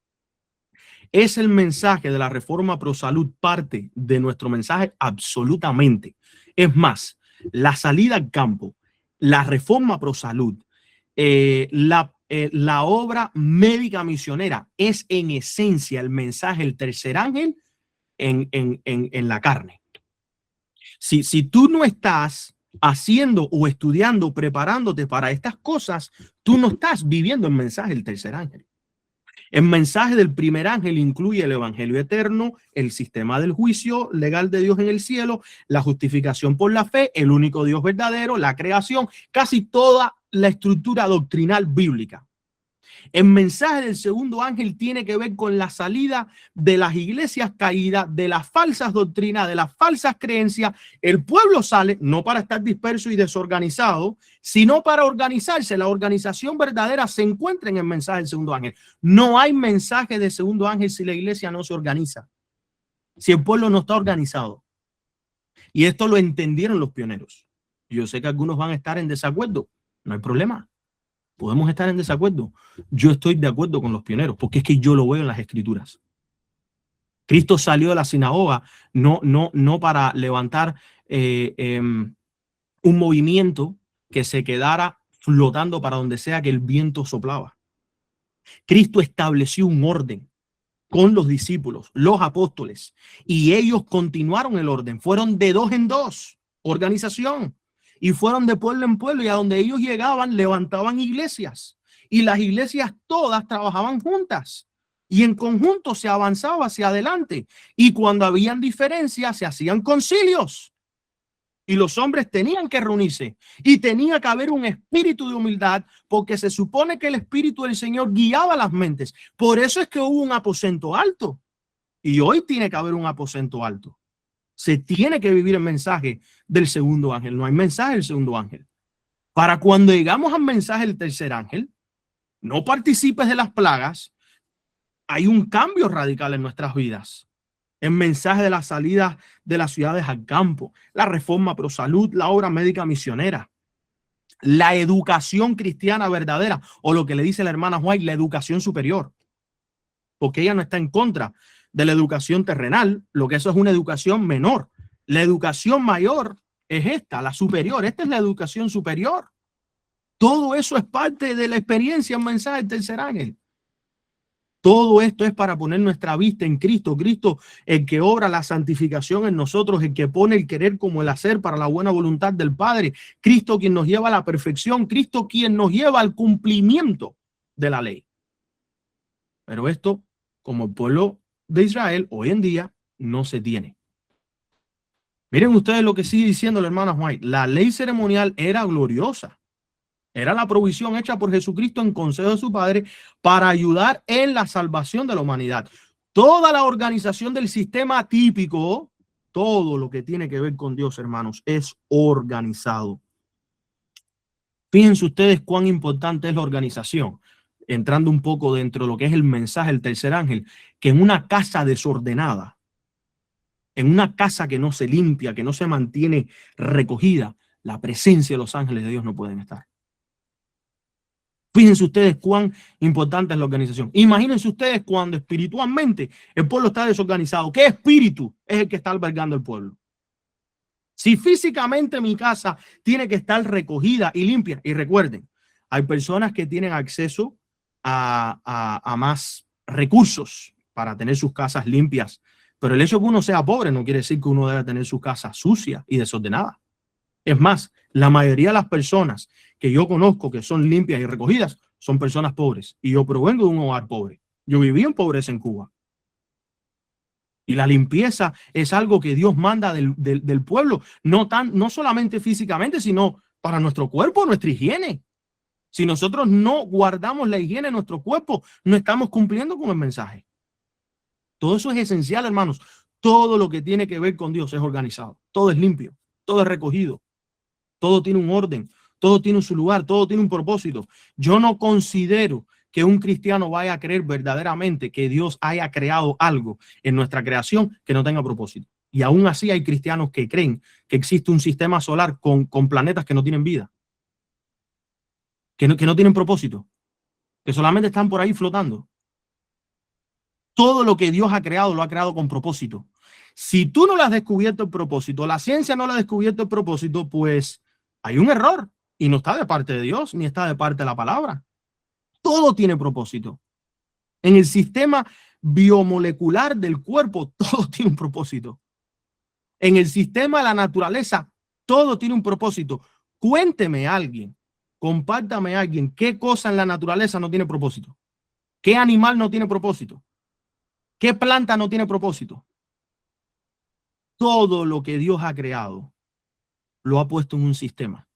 ¿es el mensaje de la reforma pro salud parte de nuestro mensaje? Absolutamente. Es más, la salida al campo, la reforma pro salud, la obra médica misionera es en esencia el mensaje del tercer ángel en la carne. Si tú no estás haciendo o estudiando, preparándote para estas cosas, tú no estás viviendo el mensaje del tercer ángel. El mensaje del primer ángel incluye el evangelio eterno, el sistema del juicio legal de Dios en el cielo, la justificación por la fe, el único Dios verdadero, la creación, casi toda la estructura doctrinal bíblica. El mensaje del segundo ángel tiene que ver con la salida de las iglesias caídas, de las falsas doctrinas, de las falsas creencias. El pueblo sale no para estar disperso y desorganizado, sino para organizarse. La organización verdadera se encuentra en el mensaje del segundo ángel. No hay mensaje del segundo ángel si la iglesia no se organiza, si el pueblo no está organizado. Y esto lo entendieron los pioneros. Yo sé que algunos van a estar en desacuerdo. No hay problema. Podemos estar en desacuerdo. Yo estoy de acuerdo con los pioneros porque es que yo lo veo en las escrituras. Cristo salió de la sinagoga no para levantar un movimiento que se quedara flotando para donde sea que el viento soplaba. Cristo estableció un orden con los discípulos, los apóstoles, y ellos continuaron el orden. Fueron de dos en dos, organización, y fueron de pueblo en pueblo, y a donde ellos llegaban levantaban iglesias, y las iglesias todas trabajaban juntas, y en conjunto se avanzaba hacia adelante, y cuando habían diferencias se hacían concilios. Y los hombres tenían que reunirse y tenía que haber un espíritu de humildad porque se supone que el espíritu del Señor guiaba las mentes. Por eso es que hubo un aposento alto y hoy tiene que haber un aposento alto. Se tiene que vivir el mensaje del segundo ángel. No hay mensaje del segundo ángel. Para cuando llegamos al mensaje del tercer ángel, no participes de las plagas. Hay un cambio radical en nuestras vidas. El mensaje de la salida de las ciudades al campo, la reforma pro salud, la obra médica misionera, la educación cristiana verdadera, o lo que le dice la hermana White, la educación superior, porque ella no está en contra de la educación terrenal, lo que eso es una educación menor. La educación mayor es esta, la superior, esta es la educación superior. Todo eso es parte de la experiencia, el mensaje del tercer ángel. Todo esto es para poner nuestra vista en Cristo. Cristo, el que obra la santificación en nosotros, el que pone el querer como el hacer para la buena voluntad del Padre. Cristo quien nos lleva a la perfección. Cristo quien nos lleva al cumplimiento de la ley. Pero esto, como el pueblo de Israel, hoy en día no se tiene. Miren ustedes lo que sigue diciendo la hermana White. La ley ceremonial era gloriosa. Era la provisión hecha por Jesucristo en consejo de su Padre para ayudar en la salvación de la humanidad. Toda la organización del sistema típico, todo lo que tiene que ver con Dios, hermanos, es organizado. Fíjense ustedes cuán importante es la organización. Entrando un poco dentro de lo que es el mensaje del tercer ángel, que en una casa desordenada, en una casa que no se limpia, que no se mantiene recogida, la presencia de los ángeles de Dios no pueden estar. Fíjense ustedes cuán importante es la organización. Imagínense ustedes cuando espiritualmente el pueblo está desorganizado. ¿Qué espíritu es el que está albergando el pueblo? Si físicamente mi casa tiene que estar recogida y limpia. Y recuerden, hay personas que tienen acceso a más recursos para tener sus casas limpias. Pero el hecho de que uno sea pobre no quiere decir que uno debe tener su casa sucia y desordenada. Es más, la mayoría de las personas que yo conozco que son limpias y recogidas son personas pobres. Y yo provengo de un hogar pobre. Yo viví en pobreza en Cuba. Y la limpieza es algo que Dios manda del pueblo, no solamente físicamente, sino para nuestro cuerpo, nuestra higiene. Si nosotros no guardamos la higiene de nuestro cuerpo, no estamos cumpliendo con el mensaje. Todo eso es esencial, hermanos. Todo lo que tiene que ver con Dios es organizado. Todo es limpio, todo es recogido. Todo tiene un orden, todo tiene su lugar, todo tiene un propósito. Yo no considero que un cristiano vaya a creer verdaderamente que Dios haya creado algo en nuestra creación que no tenga propósito. Y aún así hay cristianos que creen que existe un sistema solar con planetas que no tienen vida, que no tienen propósito, que solamente están por ahí flotando. Todo lo que Dios ha creado lo ha creado con propósito. Si tú no le has descubierto el propósito, la ciencia no le ha descubierto el propósito, pues hay un error y no está de parte de Dios ni está de parte de la palabra. Todo tiene propósito. En el sistema biomolecular del cuerpo, todo tiene un propósito. En el sistema de la naturaleza, todo tiene un propósito. Cuénteme a alguien, compártame a alguien, qué cosa en la naturaleza no tiene propósito. ¿Qué animal no tiene propósito? ¿Qué planta no tiene propósito? Todo lo que Dios ha creado lo ha puesto en un sistema.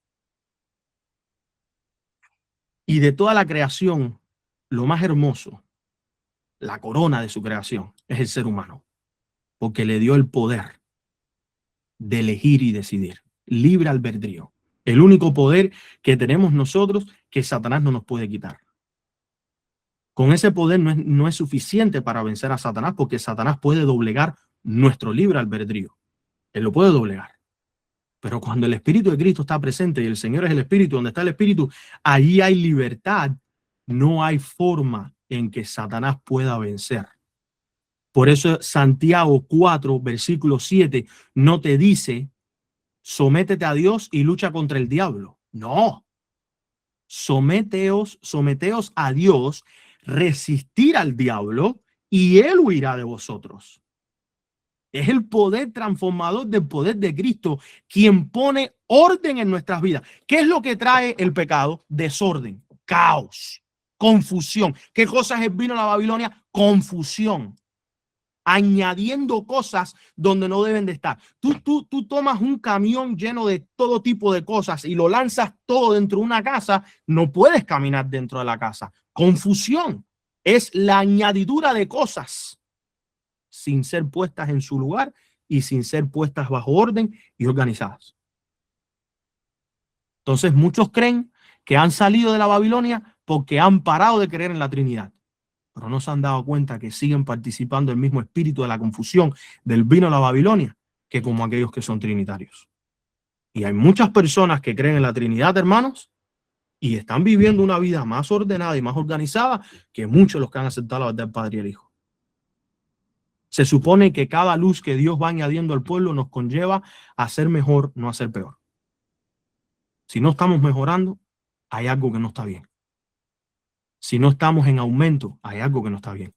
Y de toda la creación, lo más hermoso, la corona de su creación, es el ser humano, porque le dio el poder de elegir y decidir, libre albedrío. El único poder que tenemos nosotros que Satanás no nos puede quitar. Con ese poder no es suficiente para vencer a Satanás, porque Satanás puede doblegar nuestro libre albedrío. Él lo puede doblegar. Pero cuando el Espíritu de Cristo está presente y el Señor es el Espíritu, donde está el Espíritu, allí hay libertad. No hay forma en que Satanás pueda vencer. Por eso Santiago 4, versículo 7, no te dice, sométete a Dios y lucha contra el diablo. No. Someteos a Dios, resistir al diablo y él huirá de vosotros. Es el poder transformador del poder de Cristo quien pone orden en nuestras vidas. ¿Qué es lo que trae el pecado? Desorden, caos, confusión. ¿Qué cosa es el vino de la Babilonia? Confusión. Añadiendo cosas donde no deben de estar. Tú tomas un camión lleno de todo tipo de cosas y lo lanzas todo dentro de una casa, no puedes caminar dentro de la casa. Confusión es la añadidura de cosas sin ser puestas en su lugar y sin ser puestas bajo orden y organizadas. Entonces muchos creen que han salido de la Babilonia porque han parado de creer en la Trinidad, pero no se han dado cuenta que siguen participando del mismo espíritu de la confusión del vino de la Babilonia que como aquellos que son trinitarios. Y hay muchas personas que creen en la Trinidad, hermanos, y están viviendo una vida más ordenada y más organizada que muchos de los que han aceptado la verdad del Padre y el Hijo. Se supone que cada luz que Dios va añadiendo al pueblo nos conlleva a ser mejor, no a ser peor. Si no estamos mejorando, hay algo que no está bien. Si no estamos en aumento, hay algo que no está bien.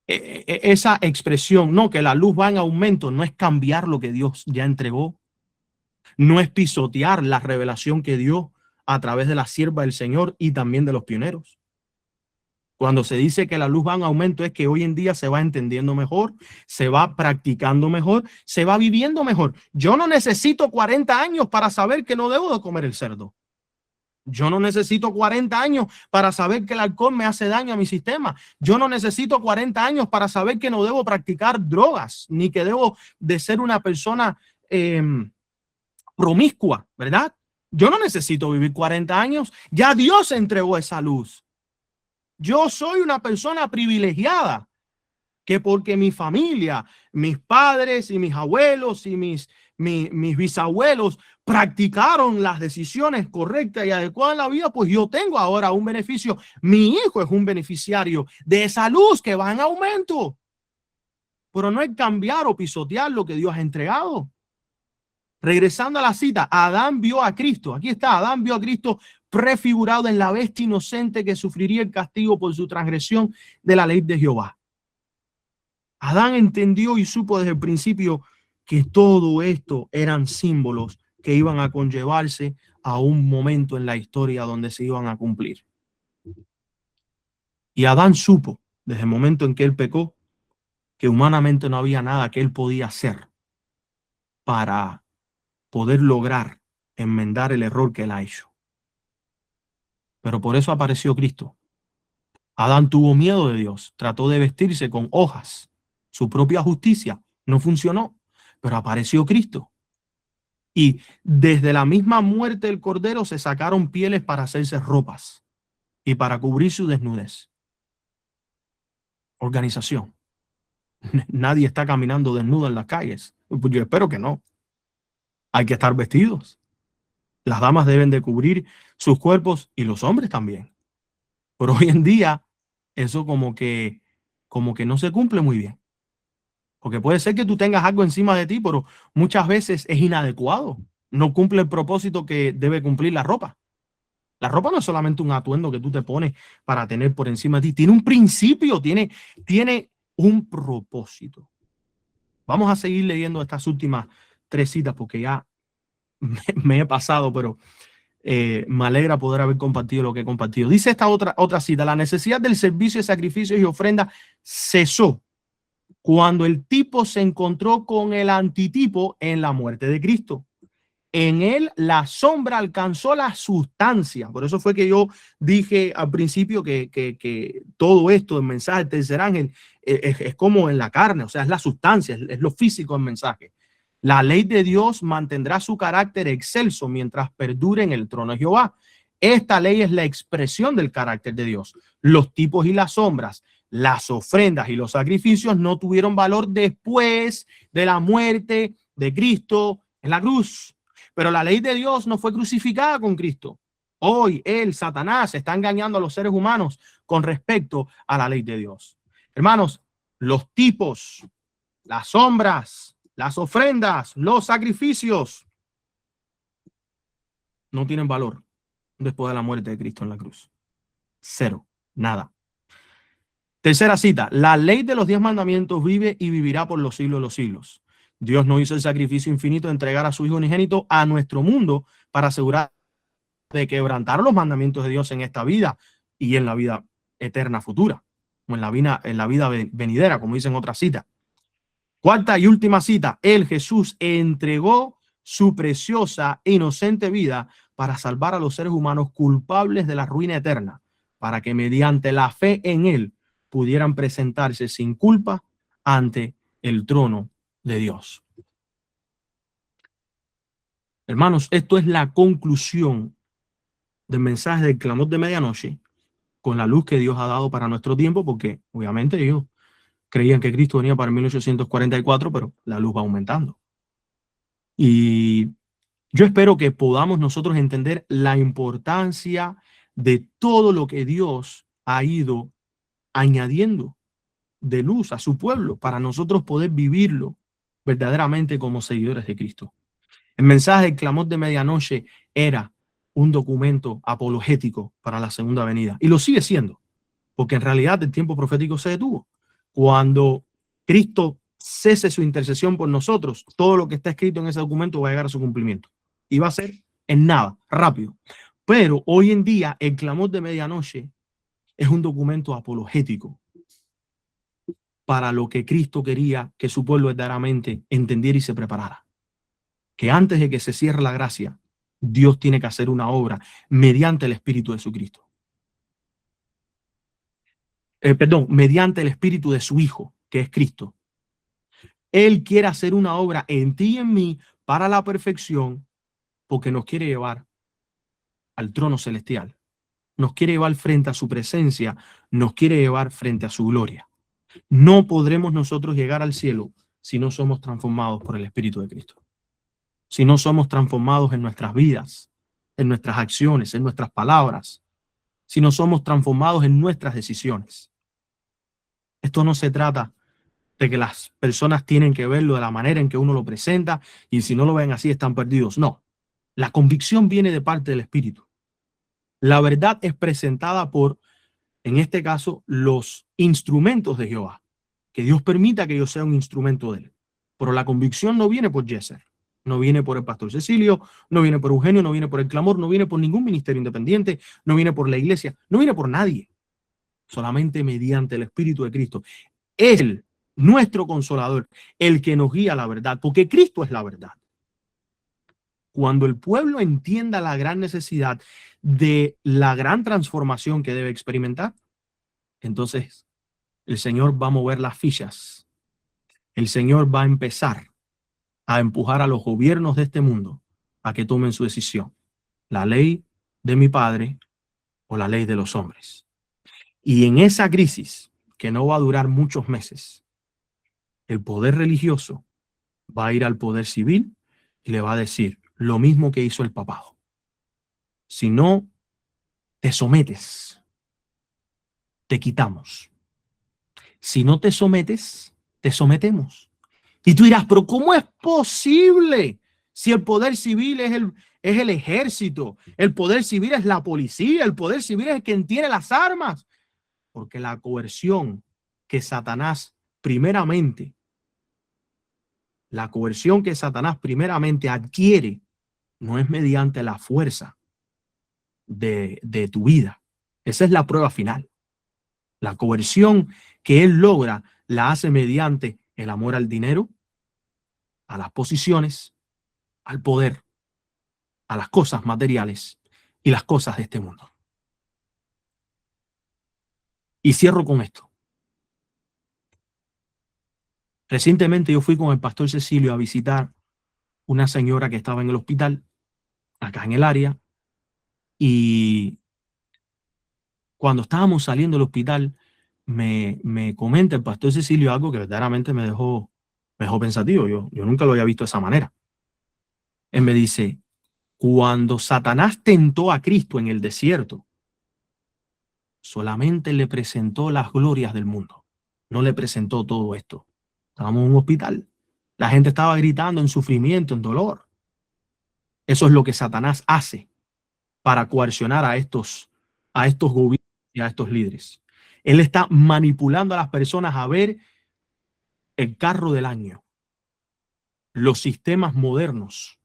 Esa expresión, no, que la luz va en aumento, no es cambiar lo que Dios ya entregó. No es pisotear la revelación que dio a través de la sierva del Señor y también de los pioneros. Cuando se dice que la luz va en aumento es que hoy en día se va entendiendo mejor, se va practicando mejor, se va viviendo mejor. Yo no necesito 40 años para saber que no debo de comer el cerdo. Yo no necesito 40 años para saber que el alcohol me hace daño a mi sistema. Yo no necesito 40 años para saber que no debo practicar drogas, ni que debo de ser una persona promiscua, ¿verdad? Yo no necesito vivir 40 años. Ya Dios entregó esa luz. Yo soy una persona privilegiada que porque mi familia, mis padres y mis abuelos y mis bisabuelos practicaron las decisiones correctas y adecuadas en la vida, pues yo tengo ahora un beneficio. Mi hijo es un beneficiario de esa luz que va en aumento. Pero no es cambiar o pisotear lo que Dios ha entregado. Regresando a la cita, Adán vio a Cristo. Aquí está, Adán vio a Cristo prefigurado en la bestia inocente que sufriría el castigo por su transgresión de la ley de Jehová. Adán entendió y supo desde el principio que todo esto eran símbolos que iban a conllevarse a un momento en la historia donde se iban a cumplir. Y Adán supo desde el momento en que él pecó que humanamente no había nada que él podía hacer para poder lograr enmendar el error que él ha hecho. Pero por eso apareció Cristo. Adán tuvo miedo de Dios, trató de vestirse con hojas. Su propia justicia no funcionó, pero apareció Cristo. Y desde la misma muerte del cordero se sacaron pieles para hacerse ropas y para cubrir su desnudez. Organización. Nadie está caminando desnudo en las calles. Pues yo espero que no. Hay que estar vestidos. Las damas deben de cubrir sus cuerpos y los hombres también. Pero hoy en día eso como que no se cumple muy bien. Porque puede ser que tú tengas algo encima de ti, pero muchas veces es inadecuado. No cumple el propósito que debe cumplir la ropa. La ropa no es solamente un atuendo que tú te pones para tener por encima de ti. Tiene un principio, tiene un propósito. Vamos a seguir leyendo estas últimas 3 citas porque ya me he pasado, pero me alegra poder haber compartido lo que he compartido. Dice esta otra cita: la necesidad del servicio de sacrificios y ofrendas cesó cuando el tipo se encontró con el antitipo en la muerte de Cristo. En él la sombra alcanzó la sustancia. Por eso fue que yo dije al principio que todo esto del mensaje del tercer ángel es como en la carne, o sea, es la sustancia, es lo físico del mensaje. La ley de Dios mantendrá su carácter excelso mientras perdure en el trono de Jehová. Esta ley es la expresión del carácter de Dios. Los tipos y las sombras, las ofrendas y los sacrificios no tuvieron valor después de la muerte de Cristo en la cruz. Pero la ley de Dios no fue crucificada con Cristo. Hoy él, Satanás, está engañando a los seres humanos con respecto a la ley de Dios. Hermanos, los tipos, las sombras, las ofrendas, los sacrificios no tienen valor después de la muerte de Cristo en la cruz. Cero, nada. Tercera cita, la ley de los 10 mandamientos vive y vivirá por los siglos de los siglos. Dios no hizo el sacrificio infinito de entregar a su Hijo unigénito a nuestro mundo para asegurar de quebrantar los mandamientos de Dios en esta vida y en la vida eterna futura, o en la vida venidera, como dicen otras citas. Cuarta y última cita, el Jesús entregó su preciosa e inocente vida para salvar a los seres humanos culpables de la ruina eterna, para que mediante la fe en él pudieran presentarse sin culpa ante el trono de Dios. Hermanos, esto es la conclusión del mensaje del clamor de medianoche con la luz que Dios ha dado para nuestro tiempo, porque obviamente ellos creían que Cristo venía para 1844, pero la luz va aumentando. Y yo espero que podamos nosotros entender la importancia de todo lo que Dios ha ido añadiendo de luz a su pueblo para nosotros poder vivirlo verdaderamente como seguidores de Cristo. El mensaje del clamor de medianoche era un documento apologético para la segunda venida y lo sigue siendo, porque en realidad el tiempo profético se detuvo. Cuando Cristo cese su intercesión por nosotros, todo lo que está escrito en ese documento va a llegar a su cumplimiento y va a ser en nada, rápido. Pero hoy en día el clamor de medianoche es un documento apologético para lo que Cristo quería que su pueblo verdaderamente entendiera y se preparara. Que antes de que se cierre la gracia, Dios tiene que hacer una obra mediante el Espíritu de su Cristo. Mediante el Espíritu de su Hijo, que es Cristo. Él quiere hacer una obra en ti y en mí para la perfección, porque nos quiere llevar al trono celestial. Nos quiere llevar frente a su presencia, nos quiere llevar frente a su gloria. No podremos nosotros llegar al cielo si no somos transformados por el Espíritu de Cristo. Si no somos transformados en nuestras vidas, en nuestras acciones, en nuestras palabras, si no somos transformados en nuestras decisiones. Esto no se trata de que las personas tienen que verlo de la manera en que uno lo presenta y si no lo ven así están perdidos. No, la convicción viene de parte del Espíritu. La verdad es presentada por, en este caso, los instrumentos de Jehová. Que Dios permita que yo sea un instrumento de él. Pero la convicción no viene por Yeser, no viene por el pastor Cecilio, no viene por Eugenio, no viene por el clamor, no viene por ningún ministerio independiente, no viene por la iglesia, no viene por nadie. Solamente mediante el Espíritu de Cristo. Él, nuestro consolador, el que nos guía a la verdad, porque Cristo es la verdad. Cuando el pueblo entienda la gran necesidad de la gran transformación que debe experimentar, entonces el Señor va a mover las fichas. El Señor va a empezar a empujar a los gobiernos de este mundo a que tomen su decisión. La ley de mi Padre o la ley de los hombres. Y en esa crisis, que no va a durar muchos meses, el poder religioso va a ir al poder civil y le va a decir lo mismo que hizo el papado. Si no te sometes, te quitamos. Si no te sometes, te sometemos. Y tú dirás, pero ¿cómo es posible? Si el poder civil es el ejército, el poder civil es la policía, el poder civil es quien tiene las armas. Porque la coerción que Satanás primeramente adquiere no es mediante la fuerza de tu vida. Esa es la prueba final. La coerción que él logra la hace mediante el amor al dinero, a las posiciones, al poder, a las cosas materiales y las cosas de este mundo. Y cierro con esto. Recientemente yo fui con el pastor Cecilio a visitar una señora que estaba en el hospital, acá en el área, y cuando estábamos saliendo del hospital, me comenta el pastor Cecilio algo que verdaderamente me dejó pensativo. Yo nunca lo había visto de esa manera. Él me dice, cuando Satanás tentó a Cristo en el desierto, solamente le presentó las glorias del mundo. No le presentó todo esto. Estábamos en un hospital. La gente estaba gritando en sufrimiento, en dolor. Eso es lo que Satanás hace para coercionar a estos gobiernos y a estos líderes. Él está manipulando a las personas a ver el carro del año, los sistemas modernos,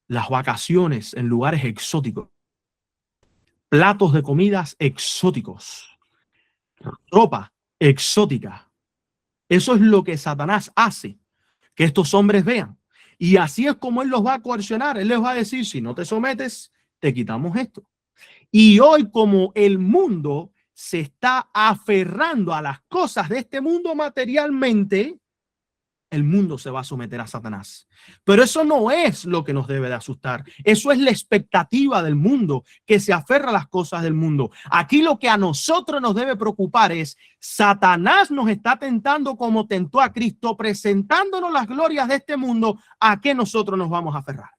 las vacaciones en lugares exóticos, platos de comidas exóticos, ropa exótica. Eso es lo que Satanás hace, que estos hombres vean. Y así es como él los va a coercionar. Él les va a decir, si no te sometes, te quitamos esto. Y hoy, como el mundo se está aferrando a las cosas de este mundo materialmente, el mundo se va a someter a Satanás. Pero eso no es lo que nos debe de asustar. Eso es la expectativa del mundo, que se aferra a las cosas del mundo. Aquí lo que a nosotros nos debe preocupar es, Satanás nos está tentando como tentó a Cristo, presentándonos las glorias de este mundo. ¿A qué nosotros nos vamos a aferrar?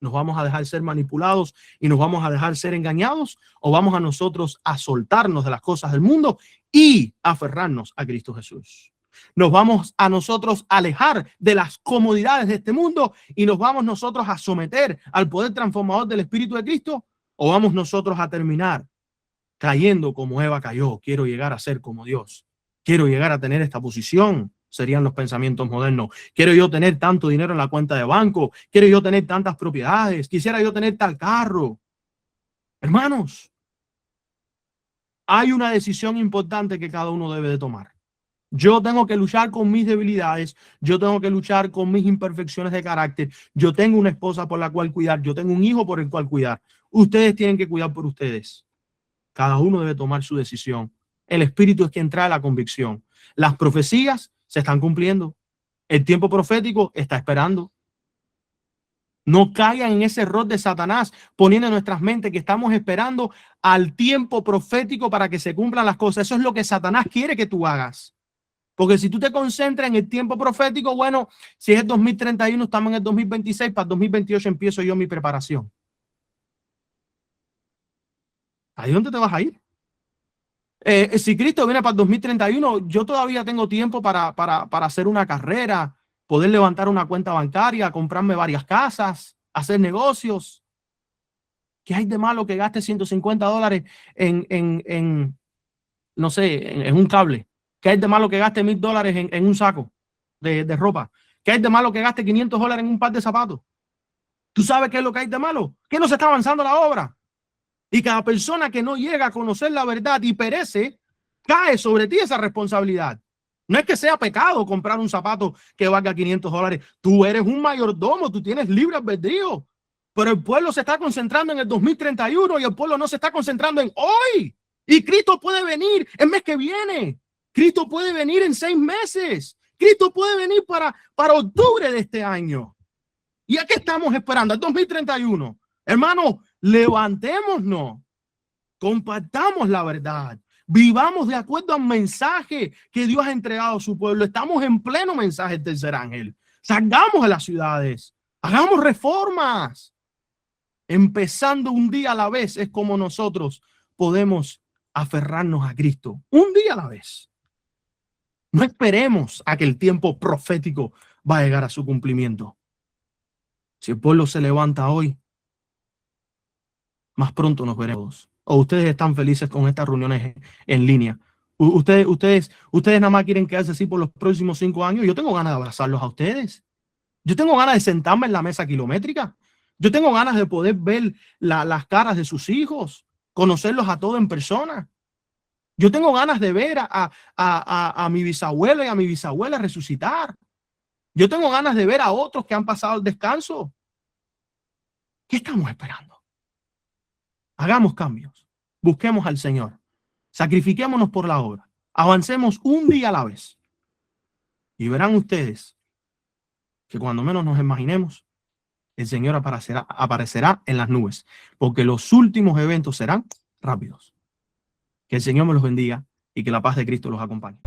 ¿Nos vamos a dejar ser manipulados y nos vamos a dejar ser engañados? ¿O vamos a nosotros a soltarnos de las cosas del mundo y aferrarnos a Cristo Jesús? Nos vamos a nosotros a alejar de las comodidades de este mundo y nos vamos nosotros a someter al poder transformador del Espíritu de Cristo, o vamos nosotros a terminar cayendo como Eva cayó. Quiero llegar a ser como Dios. Quiero llegar a tener esta posición. Serían los pensamientos modernos. Quiero yo tener tanto dinero en la cuenta de banco. Quiero yo tener tantas propiedades. Quisiera yo tener tal carro. Hermanos, hay una decisión importante que cada uno debe de tomar. Yo tengo que luchar con mis debilidades. Yo tengo que luchar con mis imperfecciones de carácter. Yo tengo una esposa por la cual cuidar. Yo tengo un hijo por el cual cuidar. Ustedes tienen que cuidar por ustedes. Cada uno debe tomar su decisión. El Espíritu es quien trae la convicción. Las profecías se están cumpliendo. El tiempo profético está esperando. No caigan en ese error de Satanás, poniendo en nuestras mentes que estamos esperando al tiempo profético para que se cumplan las cosas. Eso es lo que Satanás quiere que tú hagas. Porque si tú te concentras en el tiempo profético, bueno, si es el 2031, estamos en el 2026, para el 2028 empiezo yo mi preparación. ¿Ahí dónde te vas a ir? Si Cristo viene para el 2031, yo todavía tengo tiempo para hacer una carrera, poder levantar una cuenta bancaria, comprarme varias casas, hacer negocios. ¿Qué hay de malo que gaste $150 no sé, en un cable? ¿Qué hay de malo que gaste $1000 en un saco de ropa? ¿Qué hay de malo que gaste $500 en un par de zapatos? ¿Tú sabes qué es lo que hay de malo? Que no se está avanzando la obra. Y cada persona que no llega a conocer la verdad y perece, cae sobre ti esa responsabilidad. No es que sea pecado comprar un zapato que valga $500. Tú eres un mayordomo, tú tienes libre albedrío. Pero el pueblo se está concentrando en el 2031 y el pueblo no se está concentrando en hoy. Y Cristo puede venir el mes que viene. Cristo puede venir en 6 meses. Cristo puede venir para octubre de este año. ¿Y a qué estamos esperando? El 2031. Hermano, levantémonos, compartamos la verdad, vivamos de acuerdo al mensaje que Dios ha entregado a su pueblo. Estamos en pleno mensaje del tercer ángel. Salgamos a las ciudades, hagamos reformas. Empezando un día a la vez es como nosotros podemos aferrarnos a Cristo. Un día a la vez. No esperemos a que el tiempo profético va a llegar a su cumplimiento. Si el pueblo se levanta hoy, más pronto nos veremos. O ustedes están felices con estas reuniones en línea. Ustedes nada más quieren quedarse así por los próximos 5 años. Yo tengo ganas de abrazarlos a ustedes. Yo tengo ganas de sentarme en la mesa kilométrica. Yo tengo ganas de poder ver las caras de sus hijos, conocerlos a todos en persona. Yo tengo ganas de ver a mi bisabuelo y a mi bisabuela resucitar. Yo tengo ganas de ver a otros que han pasado el descanso. ¿Qué estamos esperando? Hagamos cambios, busquemos al Señor, sacrifiquémonos por la obra, avancemos un día a la vez y verán ustedes que cuando menos nos imaginemos, el Señor aparecerá en las nubes, porque los últimos eventos serán rápidos. Que el Señor me los bendiga y que la paz de Cristo los acompañe.